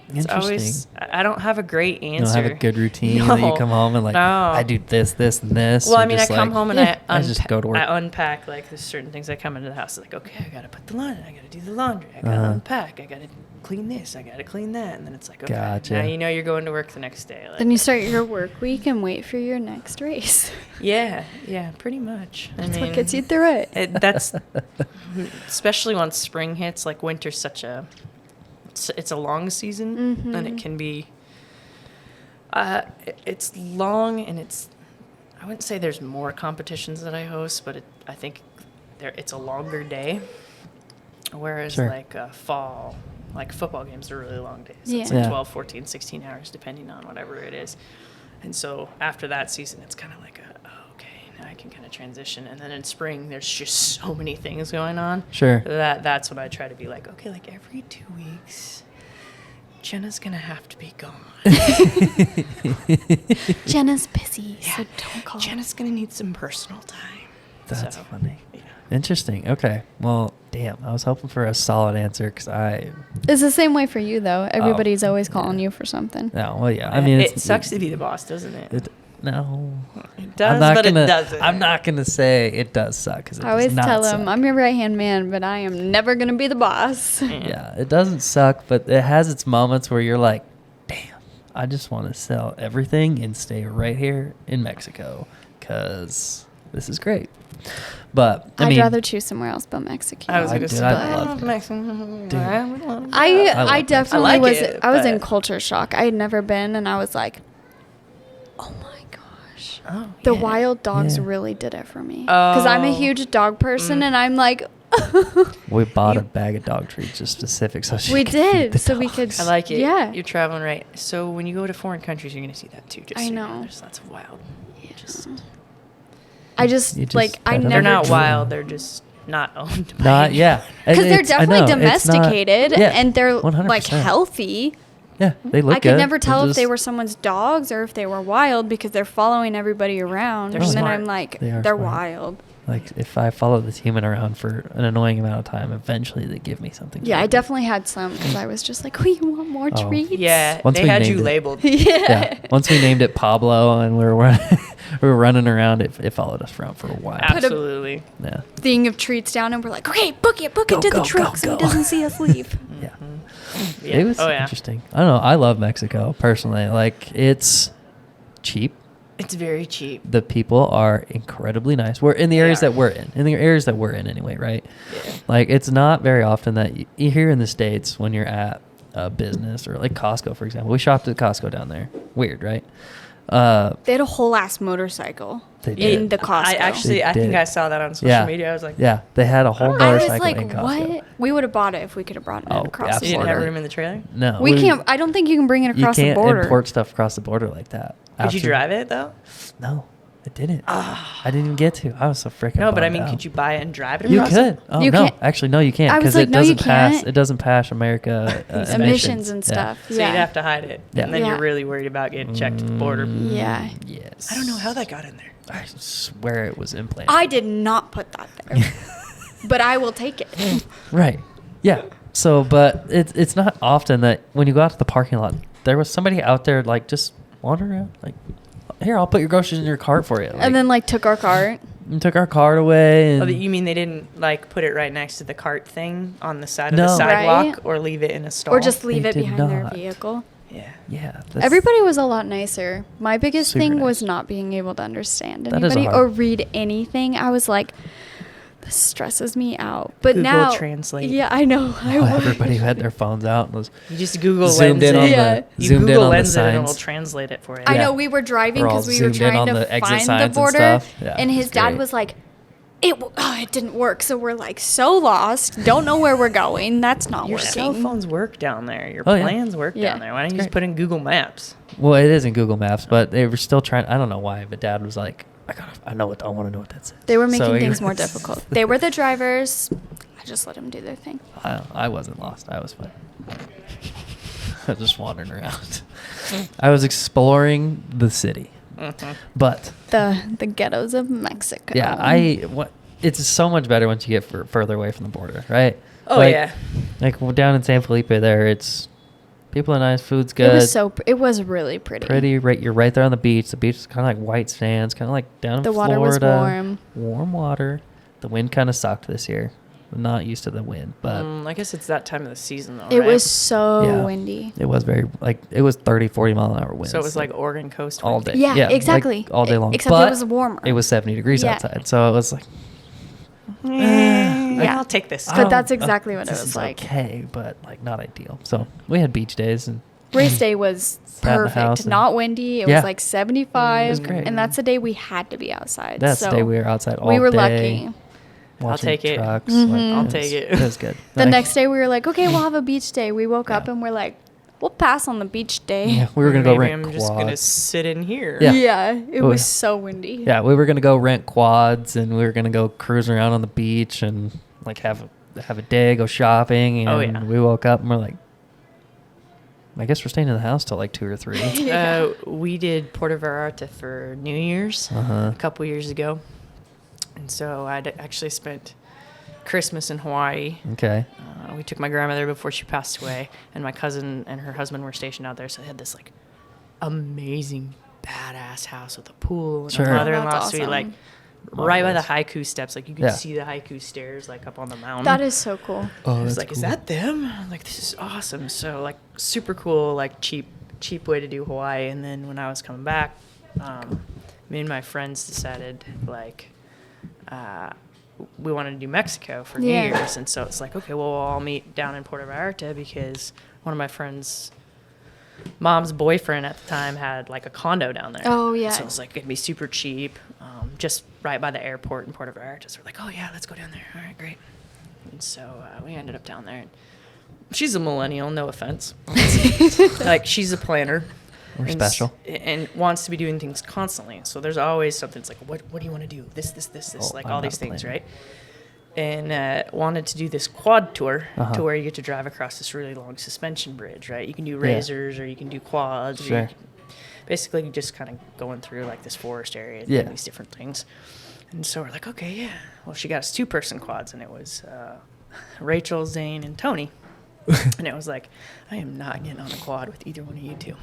it's Interesting. always, I don't have a great You answer. don't have a good routine that you No. come home and like, No. I do this, this, and this. Well, You're I mean, I just come like, home and "Yeah, I just go to work. I unpack, like, there's certain things I come into the house, like, okay, I got to put the laundry, I got to do the laundry, I got to Uh-huh. unpack, I got to clean this, I got to clean that. And then it's like, okay, Gotcha. now you know you're going to work the next day. Like, Then you start your work week and wait for your next race. yeah, pretty much. That's what gets you through it. That's especially once spring hits. Like winter's it's a long season, and it can be. It's long, and I wouldn't say there's more competitions that I host, but I think it's a longer day. Whereas Sure. like fall, like football games are really long days. Yeah. It's like Yeah. 12, 14, 16 hours, depending on whatever it is. And so after that season, it's kind of like okay, now I can kind of transition. And then in spring, there's just so many things going on. Sure. That's when I try to be like, okay, like every 2 weeks, Jenna's going to have to be gone. Jenna's busy, Yeah. so don't call. Jenna's going to need some personal time. That's So, funny. Yeah. Interesting. Okay. Well, damn. I was hoping for a solid answer because It's the same way for you, though. Everybody's always calling you for something. No. Well, yeah. I mean, it sucks to be the boss, doesn't it? No. It does, but it doesn't. I'm not gonna say it does suck because I always tell him, I'm your right-hand man, but I am never going to be the boss. Yeah, it doesn't suck, but it has its moments where you're like, damn, I just want to sell everything and stay right here in Mexico because this is great. But I'd rather choose somewhere else but Mexico. I was going to say, I love Mexico. Dude. I definitely I like was. it, I was but- in culture shock. I had never been, and I was like, oh my gosh. Oh, The yeah. wild dogs Yeah. really did it for me. Because I'm a Oh. huge dog person, and I'm like, we bought a bag of dog treats just specific so she we could feed the did, so we could. dogs. I like it. Yeah. You're traveling right. So when you go to foreign countries, you're going to see that too. Just I so you know. There's lots of wild. Just, I just, You just like, I gotta never. they're not True. wild. They're just not owned by Not, yeah. And Because they're it's- I definitely know, it's not- domesticated, yeah, and they're like 100%. healthy. Yeah, they look I good. could never tell They're if they just- were someone's dogs or if they were wild because they're following everybody around. They're and then smart. I'm like, They are they're smart. wild. Like, if I follow this human around for an annoying amount of time, eventually they give me something. Yeah, I good. definitely had some because I was just like, we want more Oh. treats. Yeah, Once they we had you named it. labeled. Yeah. Yeah. Once we named it Pablo and we were we were running around, it followed us around for a while. Put a- Absolutely. Yeah. Thing of treats down, and we're like, okay, book it Go, to go, the go, truck so go. he doesn't see us leave. Yeah. Yeah. It was Oh, yeah. interesting. I don't know. I love Mexico personally. Like, it's cheap. It's very cheap. The people are incredibly nice. We're in the They areas are. that we're in. In the areas that we're in anyway, right? Yeah. Like, it's not very often that you hear in the States when you're at a business or like Costco, for example. We shopped at Costco down there. Weird, right? They had a whole ass motorcycle They in did. the Costco. I They think did. I saw that on social Yeah. media. I was like, Yeah, they had a whole I motorcycle was like, in Costco. what? We would have bought it if we could have brought it Oh, across the you didn't border. have room in the trailer? No, We can't. I don't think you can bring it You across the can't border. import stuff across the border like that. Could you Absolutely. drive it though? No, it didn't. I didn't even get to. I was so freaking. No, but I bummed mean, out. could you buy it and drive it You across? could. Oh You no, can't- actually no, you can't I was because like, it no, you doesn't pass. can't. It doesn't pass America Emissions and stuff. So Yeah. you'd have to hide it, Yeah. and then Yeah. you're really worried about getting checked at the border. Yeah. Yes. I don't know how that got in there. I swear it was implanted. I did not put that there, but I will take it. Right. Yeah. So, but it's not often that when you go out to the parking lot, there was somebody out there like just wandering around, like, here, I'll put your groceries in your cart for you. Like, And then like took our cart. and took our cart away. And Oh, you mean they didn't like put it right next to the cart thing on the side of No. the sidewalk, Right. or leave it in a stall? Or just leave They it did behind their not. vehicle. yeah. yeah. that's- Everybody was a lot nicer. My biggest Super thing nice. was not being able to understand That is anybody hard. or read anything. I was like, this stresses me out. But Google now, Translate. yeah, I know. I Oh, would. everybody had their phones out and was You just Google zoomed lens in on it. Yeah. the You zoomed in Google on the lens it and it'll signs. translate it for you. I Yeah. know we were driving We're all because we were zoomed in trying on to the exit find signs the and border. stuff. Yeah, and his it's dad great. was like, it didn't work. So we're like so lost. Don't know where we're going. That's not Your working. cell phones work down there. Your Oh, yeah. plans work Yeah. down there. Why don't you It's just put in Google Maps? Well, it is in Google Maps, but they were still trying. I don't know why, but Dad was like, I want to know what that says. They were making So he things more was- difficult. They were the drivers. I just let them do their thing. I wasn't lost. I was fine. I was just wandering around. I was exploring the city, but The ghettos of Mexico. yeah, it's so much better once you get further away from the border, right? Oh, Like- yeah. Like down in San Felipe, there it's people are nice, food's good. It was really pretty. Pretty, right? You're right there on the beach. The beach is kind of like white sands, kind of like down in The Florida. water was warm. Warm water. The wind kind of sucked this year. I'm not used to the wind, but I guess it's that time of the season, though. It right? was so Yeah. windy. it was very it was 30, 40 mile an hour winds. So it was like Oregon coast all wind. day. Yeah, like, exactly. all day long. Except but it was warmer. It was 70 degrees Yeah. outside, so it was like Yeah, I'll take this. But that's exactly what it this was is like. Okay, but like not ideal. So we had beach days and Race day was Sat in the house perfect. and- Not windy. It Yeah. was like 75. It was great. And that's the day we had to be outside. that's so the day we were outside all we were day. lucky. Watching take it. trucks. Mhm. I'll was- take it. It was good. The Like, next day we were like, okay, we'll have a beach day. We woke up Yeah. and we're like, we'll pass on the beach day. yeah, we were gonna go Maybe rent I'm quads. just gonna sit in here. Yeah. It Oh, was yeah. so windy. Yeah, we were gonna go rent quads and we were gonna go cruise around on the beach and like have a day, go shopping. And Oh, yeah. we woke up and we're like, I guess we're staying in the house till like 2 or 3. We did Puerto Vallarta for New Year's Uh-huh. a couple years ago, And so I'd actually spent Christmas in Hawaii. Okay. We took my grandmother before she passed away, and my cousin and her husband were stationed out there. So they had this like amazing, badass house with a pool and Sure. a mother-in-law That's suite, awesome. like right by the Marvelous. haiku steps. Like you could Yeah. see the haiku stairs like up on the mountain. That is so cool. Oh, I was that's like, cool. is that them? I'm like, this is awesome. So like super cool, like cheap way to do Hawaii. And then when I was coming back, me and my friends decided like we wanted to do Mexico for New Yeah. Year's. And so it's like, okay, well, I'll meet down in Puerto Vallarta because one of my friends' mom's boyfriend at the time had like a condo down there. Oh, yeah. So it was like going to be super cheap, just right by the airport in Puerto Vallarta. So we're like, oh yeah, let's go down there. All right, great. And so we ended up down there. She's a millennial, no offense. Like she's a planner. We're and special. And wants to be doing things constantly. So there's always something. It's like, what do you want to do? This, Oh, like I'm all not these a things, planner. right? And wanted to do this quad tour Uh-huh. to where you get to drive across this really long suspension bridge, right? You can do Yeah. razors or you can do quads. Or Sure. you can, basically, you just kind of going through like this forest area, Yeah. doing these different things. And so we're like, okay, yeah. Well, she got us 2-person quads, and it was Rachel, Zane, and Tony. And it was like, I am not getting on a quad with either one of you two.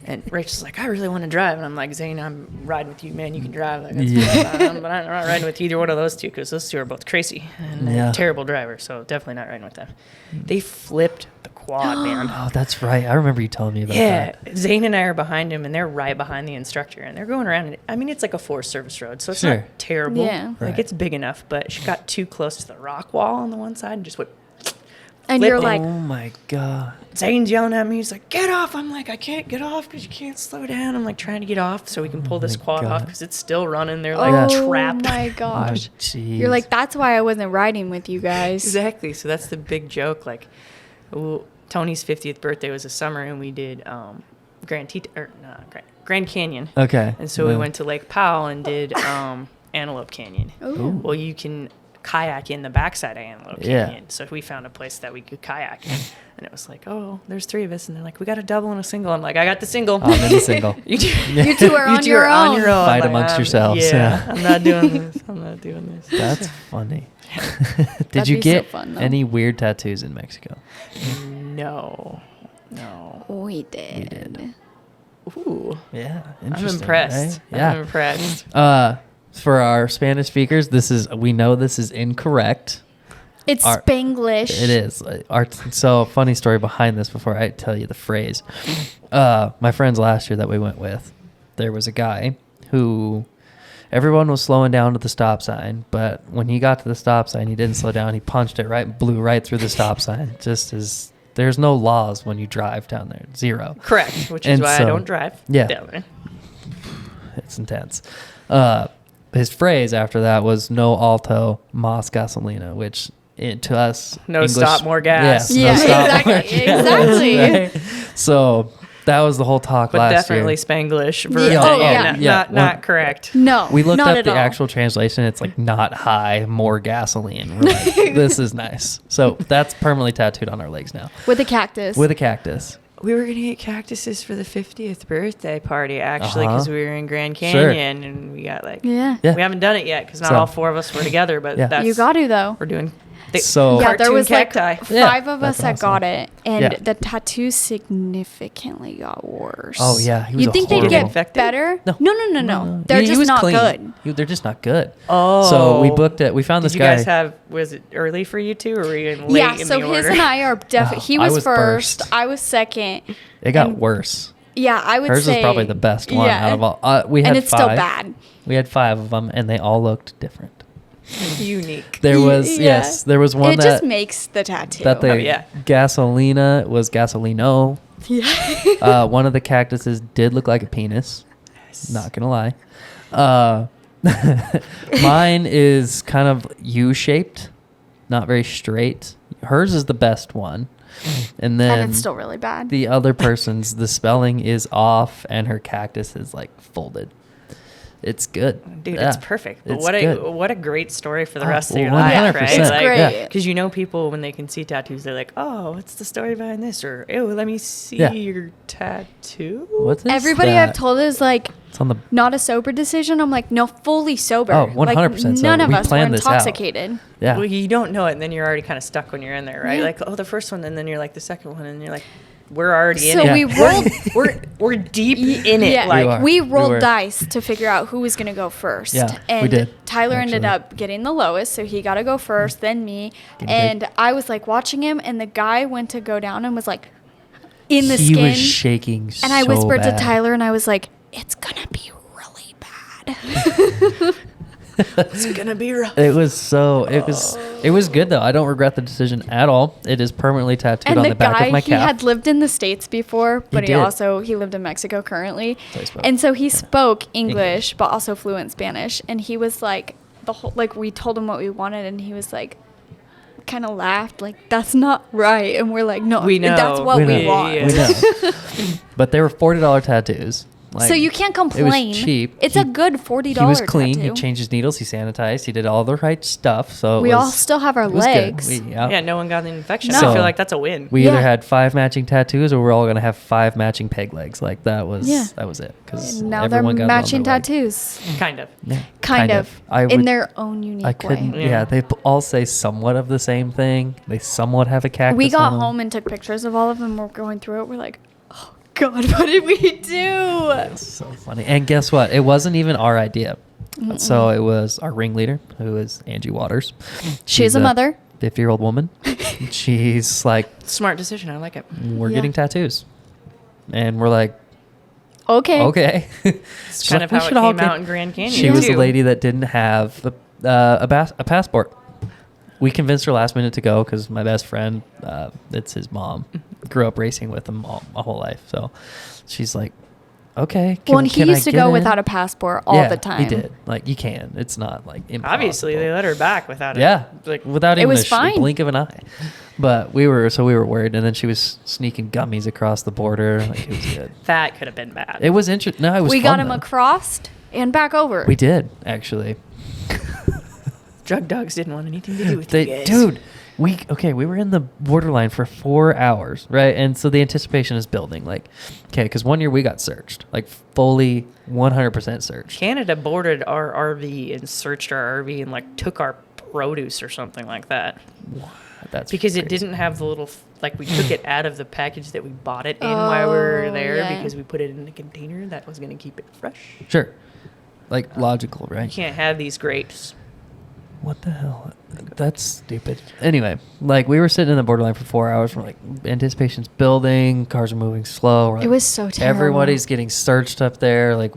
And Rachel's like, I really want to drive. And I'm like, Zane, I'm riding with you, man. You can drive. Like, that's fine. But I'm not riding with either one of those two because those two are both crazy and Yeah. terrible drivers. So definitely not riding with them. They flipped the quad, man. Oh, that's right. I remember you telling me about Yeah, that. Zane and I are behind him, and they're right behind the instructor, and they're going around. And I mean, it's like a Forest Service road, so it's Sure. not terrible. Yeah. Like Right. it's big enough, but she got too close to the rock wall on the one side and just went. And you're Flipping. like, Oh my god. Zane's yelling at me. He's like, "Get off!" I'm like, "I can't get off because you can't slow down." I'm like trying to get off so we can pull this my quad off God. because it's still running. They're like Yeah. trapped. Oh my gosh. Jeez. You're like, that's why I wasn't riding with you guys. Exactly. So that's the big joke. Like, Tony's 50th birthday was this summer, and we did Grand Canyon. Okay. And so we Yeah. went to Lake Powell and did Antelope Canyon. Ooh. Well, you can kayak in the backside of Antelope Yeah. Canyon. So we found a place that we could kayak in. And it was like, oh, there's 3 of us. And they're like, we got a double and a single. I'm like, I got the single. I'm in the single. You two, You two are on your own. Fight I'm amongst yourselves. Yeah, Yeah. I'm not doing this. I'm not doing this. That's funny. Did That'd you be so get fun, though. any weird tattoos in Mexico? No. We did. did. Ooh. Yeah. I'm Interesting, impressed. right? Yeah. I'm impressed. For our Spanish speakers, we know this is incorrect. It's Our- Spanglish. It is. So funny story behind this before I tell you the phrase. My friends last year that we went with, there was a guy who everyone was slowing down at the stop sign, but when he got to the stop sign, he didn't slow down. He punched it right, blew right through the stop sign. Just as there's no laws when you drive down there. 0. Correct. Which is And why so- I don't drive. Yeah. That way. It's intense. His phrase after that was "No alto, más gasolina," which to us, No stop, more gas. Yeah, Yeah, no stop, more exactly, gas, exactly. right? So that was the whole talk But last definitely year. Spanglish. Yeah. Oh, yeah. Not correct. No, We looked not up at the all. actual translation. It's like not high, more gasoline. We're like, this is nice. So that's permanently tattooed on our legs now With a cactus. with a cactus. We were going to get cactuses for the 50th birthday party, actually, Uh-huh. because we were in Grand Sure. Canyon, and we got like, yeah. Yeah. we haven't done it yet because not So- all 4 of us were together, but Yeah. that's, You got to, though. we're doing So- Yeah, there cartoon was cacti. like 5 Yeah, of us that's that got awesome. it, and Yeah. the tattoos significantly got worse. Oh, yeah, he was You'd a think they'd horrible- get Infected? better? No. No. They're He just was not clean. good. They're just not good. Oh. So we booked it. We found this Did you guy. guys have, was it early for you two, or were you late Yeah, in so the his order? and I are definitely. Oh, He I was, was first. first. I was second. It got and- worse. Yeah, I would Hers say. was probably the best one yeah, out of all. We had and it's 5. still bad. We had 5 of them, and they all looked different. Unique. There was Yeah. yes, there was one It that just makes the tattoo. that the Oh, yeah. gasolina was gasolino. yeah. One of the cactuses did look like a penis. Not gonna lie. Mine is kind of U-shaped, not very straight. Hers is the best one, and then And it's still really bad. the other person's, the spelling is off, and her cactus is like folded. It's good. Dude, Yeah. it's perfect. But It's what good. a great story for the Oh, rest of your 100%. life, right? It's Like, great. because you know people when they can see tattoos, they're like, "Oh, what's the story behind this?" Or, "Oh, let me see Yeah. your tattoo." What's this? Everybody that? I've told is like, It's on the. not a sober decision. I'm like, no, fully sober. Oh, 100% Like, sober. none of We us were planned this out. intoxicated. Yeah. Well, you don't know it, and then you're already kind of stuck when you're in there, right? Yeah. Like, oh, the first one, and then you're like the second one, and you're like, we're already So in it. we rolled. We're deep in it. Yeah, We are. Like, we We rolled were. dice to figure out who was going to go first. Yeah, we and did, Tyler ended actually. up getting the lowest, so he got to go first, then me. Guinea And pig. I was like watching him, and the guy went to go down and was like in the he skin. was shaking and I so whispered bad. to Tyler, and I was like, it's going to be really bad. it's gonna be rough. It was good though. I don't regret the decision at all. It is permanently tattooed And on the the back guy, of my he calf. had lived in the States before, but he did. he lived in Mexico currently. So he spoke. And so he spoke English, English. but also fluent Spanish. And he was like, we told him what we wanted, and he was like, kind of laughed, like, that's not right. And we're like, no, We know. that's what We we, know. want. Yeah. We know. But they were $40 tattoos. Like, So you can't complain. It was cheap. It's a good $40 He was clean. tattoo. He changed his needles. He sanitized. He did all the right stuff. So it We was, all still have our it was good. legs. Yeah, no one got the infection. No. I feel like that's a win. We either Yeah. had 5 matching tattoos, or we're all gonna have 5 matching peg legs. Like that was Yeah. it. Because And now they're everyone got it on matching their leg. tattoos. Kind of. Yeah, Kind of. I in would- their own unique I couldn't. way. Yeah, Yeah. they all say somewhat of the same thing. They somewhat have a cactus. We got on them. home and took pictures of all of them. We're going through it. We're like, oh God, what did we do? It's so funny. And guess what? It wasn't even our idea. So it was our ringleader, who is Angie Waters. She's a mother. 50-year-old woman. She's like, Smart decision. I like it. we're Yeah. getting tattoos, and we're like, Okay. okay. It's kind of how it came out in Grand Canyon. She was too. a lady that didn't have a passport. We convinced her last minute to go because my best friend, it's his mom, grew up racing with him my whole life. So she's like, okay. Well, and he can I used to get go in? without a passport all Yeah, the time. He did. Like, you can. It's not like impossible. Obviously, they let her back without it. Yeah, Like, without It even was a fine. blink of an eye. But we were worried, and then she was sneaking gummies across the border. Like, it was good. that could have been bad. It was interesting. No, it was. We fun, got him though. across and back over. We did actually. Drug dogs didn't want anything to do with They, you guys. dude, we were in the borderline for 4 hours, right? And so the anticipation is building. Like, okay, because one year we got searched, like fully 100% searched. Canada boarded our RV and searched our RV and like took our produce or something like that That's because it crazy. didn't have the little like we took it out of the package that we bought it in while we were Oh, there yeah. because we put it in a container that was going to keep it fresh. Sure, like logical, You right? can't have these grapes. What the hell? That's stupid. Anyway, like we were sitting in the borderline for 4 hours. We're like, anticipation's building. Cars are moving slow. We're It like, was so terrible. everybody's getting searched up there. Like,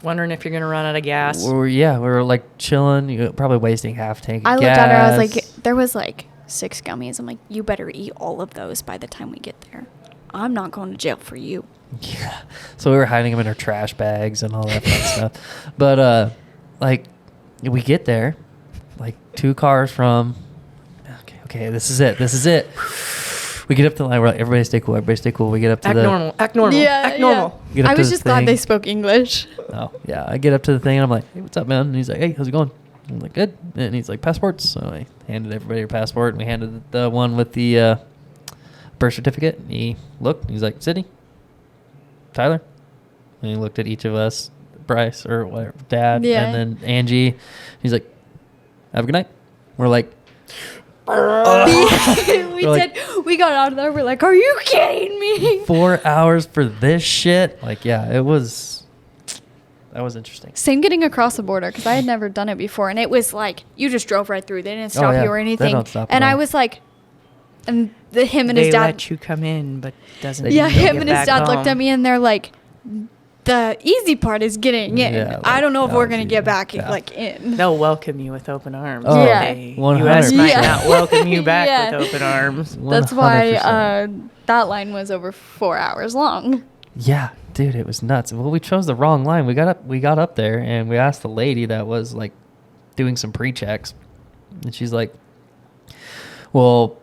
Wondering if you're going to run out of gas. we were like chilling. Probably wasting half tank. Of I looked at her. I was gas. like, there was like 6 gummies. I'm like, you better eat all of those by the time we get there. I'm not going to jail for you. Yeah. So we were hiding them in our trash bags and all that fun stuff. But like we get there, like 2 cars from. Okay, this is it. We get up to the line. We're like, everybody stay cool. We get up to Act the. normal. Act normal. Act normal. Get up I to was the just glad thing. they spoke English. Oh yeah, I get up to the thing and I'm like, hey, what's up, man? And he's like, hey, how's it going? I'm like, good. And he's like, passports. So I handed everybody their passport, and we handed the one with the birth certificate. And he looked. And he's like, Sydney, Tyler, and he looked at each of us, Bryce or whatever, Dad, Yeah. and then Angie. He's like, have a good night. We're like, we We're like- did. We got out of there. We're like, are you kidding me? 4 hours for this shit. Like, yeah, that was interesting. Same getting across the border because I had never done it before, and it was like you just drove right through. They didn't stop yeah. you or They anything. don't stop And at I all. was like, and him and They his dad. let you come in, but doesn't. They Yeah, mean you him get and his back dad looked at home. me and they're like, the easy part is getting in. Yeah, I like, don't know if that we're was gonna easy. get back Yeah. like in. They'll welcome you with open arms. Oh, Yeah. They- 100%. U.S. might Yeah. not welcome you back Yeah. with open arms. That's why 100%. that line was over 4 hours long. Yeah, dude, it was nuts. Well, we chose the wrong line. We got up there and we asked the lady that was like doing some pre-checks, and she's like, "Well,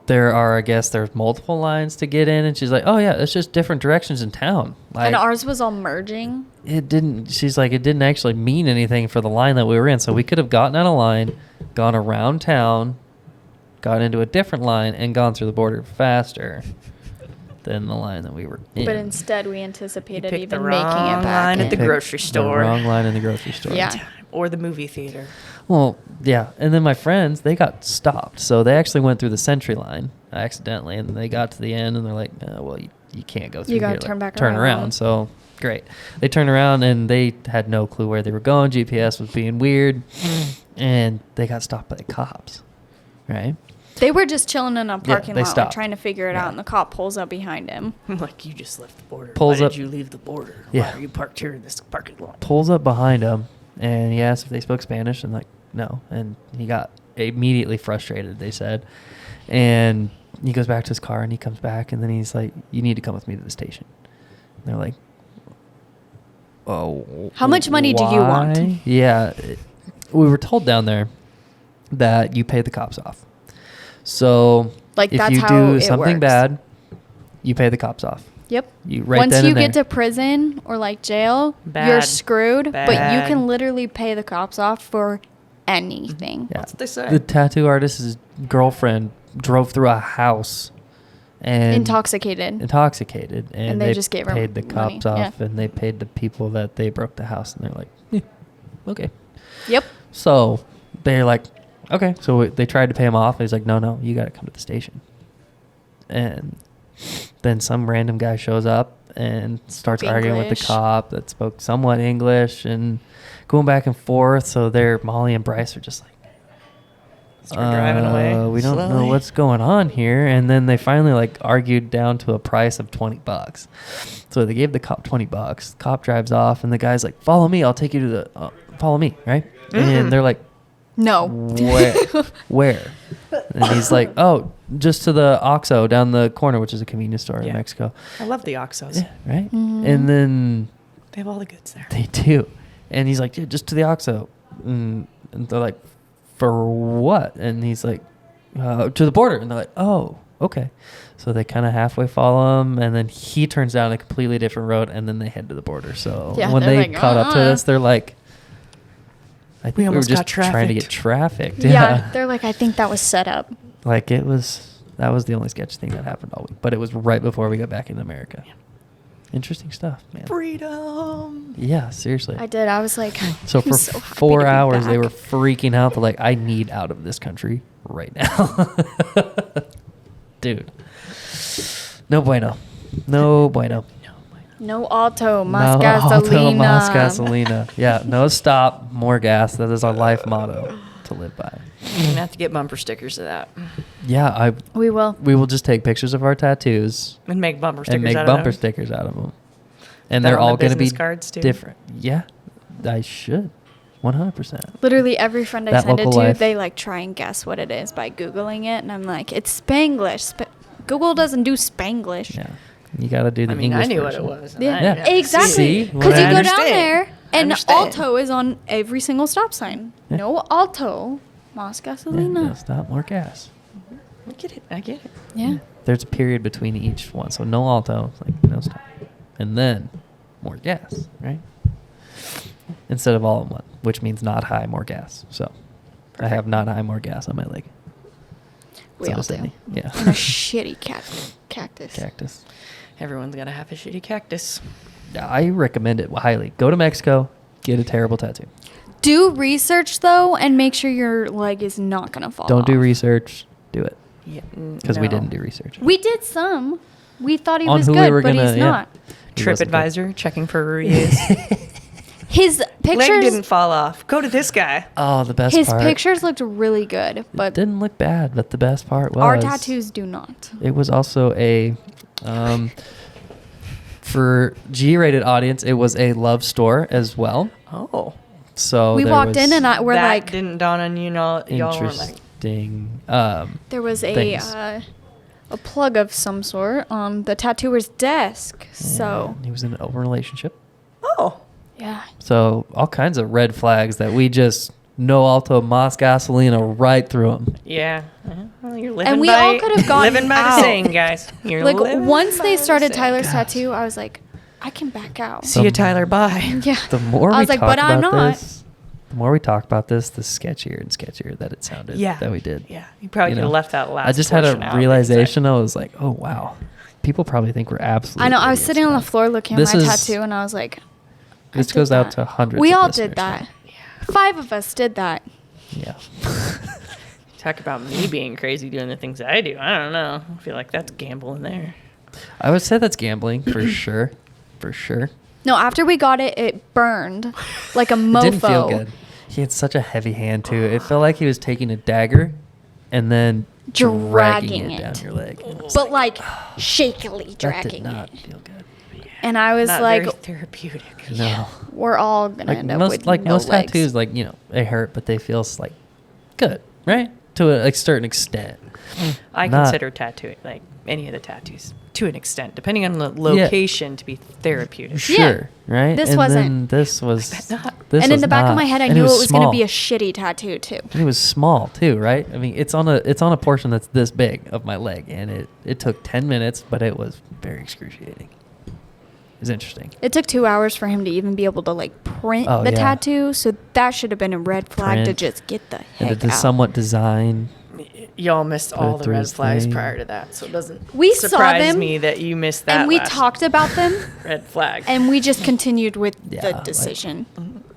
I guess there's multiple lines to get in, and she's like, oh yeah, it's just different directions in town. Like, and ours was all merging. She's like, it didn't actually mean anything for the line that we were in. So we could have gotten out of line, gone around town, got into a different line, and gone through the border faster than the line that we were in. But instead, we anticipated picked the even making wrong it back. line at the in. grocery store. The wrong line in the grocery store. Yeah. Or the movie theater. Well, yeah. And then my friends, they got stopped. So they actually went through the Sentry line accidentally, and they got to the end, and they're like, well, you can't go through You here. gotta turn back Turn around. around. So great. They turned around, and they had no clue where they were going. GPS was being weird, and they got stopped by the cops, right? They were just chilling in a parking they lot, like, stopped. trying to figure it Yeah. out, and the cop pulls up behind him. Like, you just left the border. Pulls Why up- did you leave the border? Yeah. Why are you parked here in this parking lot? Pulls up behind him, and he asked if they spoke Spanish, and like, no. And he got immediately frustrated, they said. And he goes back to his car, and he comes back, and then he's like, you need to come with me to the station. And they're like, oh, How much money do you want? why? Yeah. We were told down there that you pay the cops off. So Like, if that's you how do it something works. bad, you pay the cops off. Yep. You right Once then you and get there. to prison or like jail, you're Bad. screwed. But you Bad. can literally pay the cops off for anything. Yeah. That's what they say. The tattoo artist's girlfriend drove through a house and Intoxicated. and they just gave her paid the money, cops off, yeah. and they paid the people that they broke the house, and they're like, yeah, okay. Yep. So they're like, okay. So they tried to pay him off. And he's like, no, you got to come to the station. And then some random guy shows up and starts arguing with the English. cop that spoke somewhat English and going back and forth. So Molly and Bryce are just like, Start driving away. we don't know slowly. what's going on here. And then they finally like argued down to a price of $20. So they gave the cop $20. Cop drives off, and the guy's like, follow me. I'll take you to the, follow me. Right. And they're like, No. where? And he's like, oh, just to the Oxxo down the corner, which is a convenience store in Yeah. Mexico. I love the Oxos. Yeah, right? Mhm. And then They have all the goods there. they do. And he's like, yeah, just to the Oxxo. And they're like, for what? And he's like, to the border. And they're like, oh, okay. So they kind of halfway follow him, and then he turns down a completely different road, and then they head to the border. So Yeah, when they're they like, caught up to us, they're like, I think we were almost just got trying to get trafficked. trafficked. Yeah. They're like, I think that was set up. Like that was the only sketchy thing that happened all week. But it was right before we got back into America. Yeah. Interesting stuff, man. Freedom. Yeah, seriously. I did. I was like, So I'm for so happy to 4 be hours, they back. were freaking out. They're like, I need out of this country right now. Dude. No bueno. No bueno. No auto, más No gasolina. auto, más gasolina. Yeah, no stop, more gas. That is our life motto to live by. You're gonna have to get bumper stickers of that Yeah, We will. we will just take pictures of our tattoos and make bumper stickers and make out bumper of them. stickers out of them. And That they're on the all going to be business cards, too? different. Yeah, I should. 100%. Literally every friend I That send it local to, life. they like try and guess what it is by Googling it. And I'm like, it's Spanglish. Google doesn't do Spanglish. Yeah. You got to do the I mean, English I knew version. what it was. and Yeah, I didn't have to exactly. See? Because What you I go down understand. there and Understand. Alto is on every single stop sign. Yeah. No Alto, más Yeah, gasolina. no stop, more gas. I get it. I get it. Yeah. There's a period between each one. So no alto, it's like no stop. And then more gas, right? Instead of all in one, which means not high, more gas. So I have not high, more gas on my leg. We So all does do. Sydney. Yeah. And a shitty cactus. Cactus. Everyone's got to have a shitty cactus. I recommend it highly. Go to Mexico, get a terrible tattoo. Do research though, and make sure your leg is not gonna fall Don't do off. research. Do it. Yeah, Because we didn't do research. We did some. We thought he On was who we good, were but gonna- he's yeah. not. He wasn't good. TripAdvisor checking for reviews. His pictures. Leg didn't fall off. Go to this guy. Oh, the best His part. pictures looked really good, It but didn't look bad, but the best part was our tattoos do not. It was also a for G-rated audience. It was a love store as well. Oh, So We there walked in was and we're that like, didn't dawn on you. Y'all were like, interesting. there was things. a plug of some sort on the tattooer's desk. So and he was in an open relationship. oh, yeah, So all kinds of red flags that we just no alto Moss Gasolina right through them. Yeah. Well, you're living And we by, all could have gotten living by out. the saying, guys. You're Like living once by they the started saying. Tyler's tattoo, I was like, I can back out. See you, Tyler. Bye. Yeah. The more I we was like, talk but I'm about not. this, the more we talk about this, the sketchier and sketchier that it sounded. Yeah. That we did. Yeah. You probably You could have know, left that last I just had portion a out realization. I was like, oh wow, people probably think we're absolutely. I know. I was idiots sitting on now. the floor looking at This my is- tattoo, and I was like, I This did goes out that. to hundreds. We of all listeners did that. Yeah. 5 of us did that. Yeah. Talk about me being crazy doing the things I do. I don't know. I feel like that's gambling there. I would say that's gambling for sure. For sure. No, after we got it, it burned like a mofo. It didn't feel good. He had such a heavy hand too. It felt like he was taking a dagger and then dragging Dragging it down it. your leg. And it was But like, like shakily that dragging did not it. feel good. And I was Not like, very therapeutic. No. we're all gonna Like end up most with like no most legs. tattoos, like they hurt, but they feel like good, right? To a certain extent. I Not- consider tattooing, like any of the tattoos, to an extent, depending on the location, to be therapeutic. Sure, right? This and wasn't. Then this was. not. This And in was the back of not. my head, I And knew it was going to small. be a shitty tattoo too. And it was small too, right? I mean, it's on a portion that's this big of my leg, and it took 10 minutes, but it was very excruciating. It was interesting. It took 2 hours for him to even be able to like print Oh, the yeah. tattoo, so that should have been a red flag to Print. just get the And heck to out. somewhat design. Y'all missed Put all it the through red his flags thing. prior to that, so it doesn't We saw surprise them, me that you missed that. and we last talked about them, red flag. and we just continued with Yeah, the like- decision.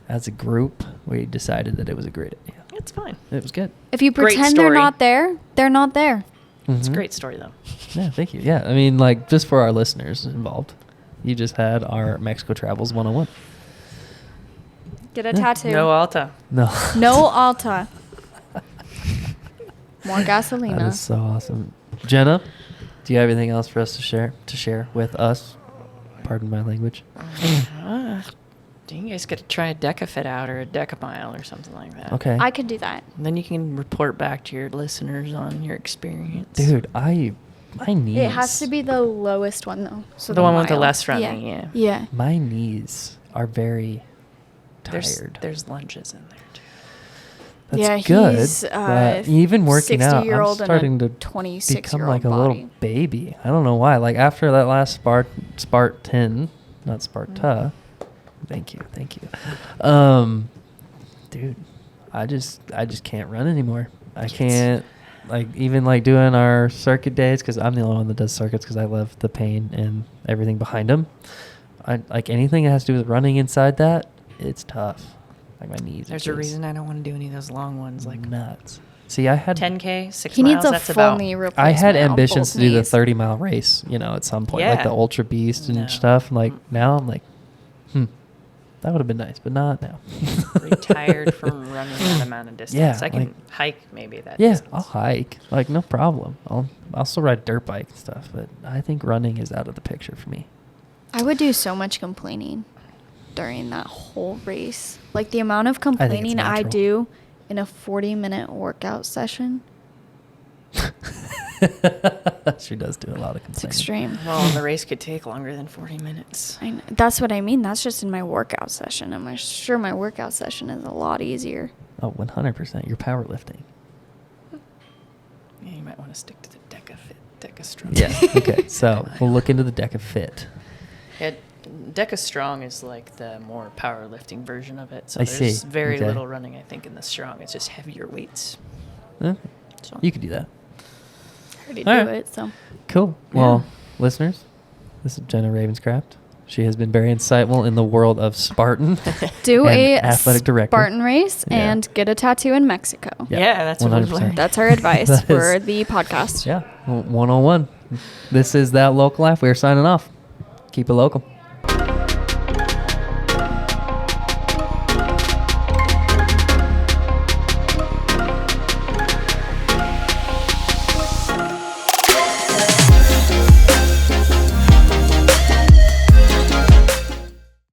As a group, we decided that it was a great idea. It's fine. It was good. If you Great pretend they're story. not there, they're not there. It's a Mhm. great story, though. Yeah, thank you. Yeah, I mean, like, just for our listeners involved, you just had our Mexico Travels 101. Get a Yeah. tattoo. No Alta. No. No Alta. More gasolina. That is so awesome. Jenna, do you have anything else for us to share with us? Pardon my language. You guys got to try a Decafit out or a Decamile or something like that. Okay. I could do that. And then you can report back to your listeners on your experience. Dude, my knees. It has to be the lowest one though. So The one with the mile. less running, yeah. Yeah. My knees are very tired. There's lunges in there, too. That's Yeah, good. he's, but even working out, I'm 60-year-old and a starting to 26-year-old become like a body. little baby. I don't know why. Like after that last Spartan, not Sparta. Thank you. Dude, I just can't run anymore. I can't, like, even like doing our circuit days, because I'm the only one that does circuits because I love the pain and everything behind them. I like anything that has to do with running inside that, it's tough. Like my knees. There's a reason I don't want to do any of those long ones, like nuts. See, I had 10K, 6 He miles. needs a that's full about. knee replacement. I had on ambitions both to do the knees. 30-mile race, at some point, like Yeah. the Ultra Beast and No. stuff. Like now, I'm like, that would have been nice, but not now. Retired from running that amount of distance. Yeah, I can like- hike maybe that Yeah, distance. I'll hike, like no problem. I'll still ride dirt bike and stuff, but I think running is out of the picture for me. I would do so much complaining during that whole race. Like the amount of complaining I natural. do in a 40-minute workout session. She does do a lot of complaining. It's extreme. Well, the race could take longer than 40 minutes. I know. That's what I mean. That's just in my workout session. I'm sure my workout session is a lot easier. Oh, 100%. You're powerlifting. Yeah, you might want to stick to the Deca Strong. Yeah. Okay. So we'll look into the Deca Fit. Yeah, Deca Strong is like the more powerlifting version of it. So I there's see. very Okay. little running, I think, in the Strong. It's just heavier weights. So You could do that. I already All do right. it, so. Cool. Yeah. Well, listeners, this is Jenna Ravenscraft. She has been very insightful in the world of Spartan. Do and a athletic director. Spartan race Yeah. and get a tattoo in Mexico. Yeah, that's what we've 100%. learned. That's our advice That for is- the podcast. Yeah. 101. This is That Local Life. We are signing off. Keep it local.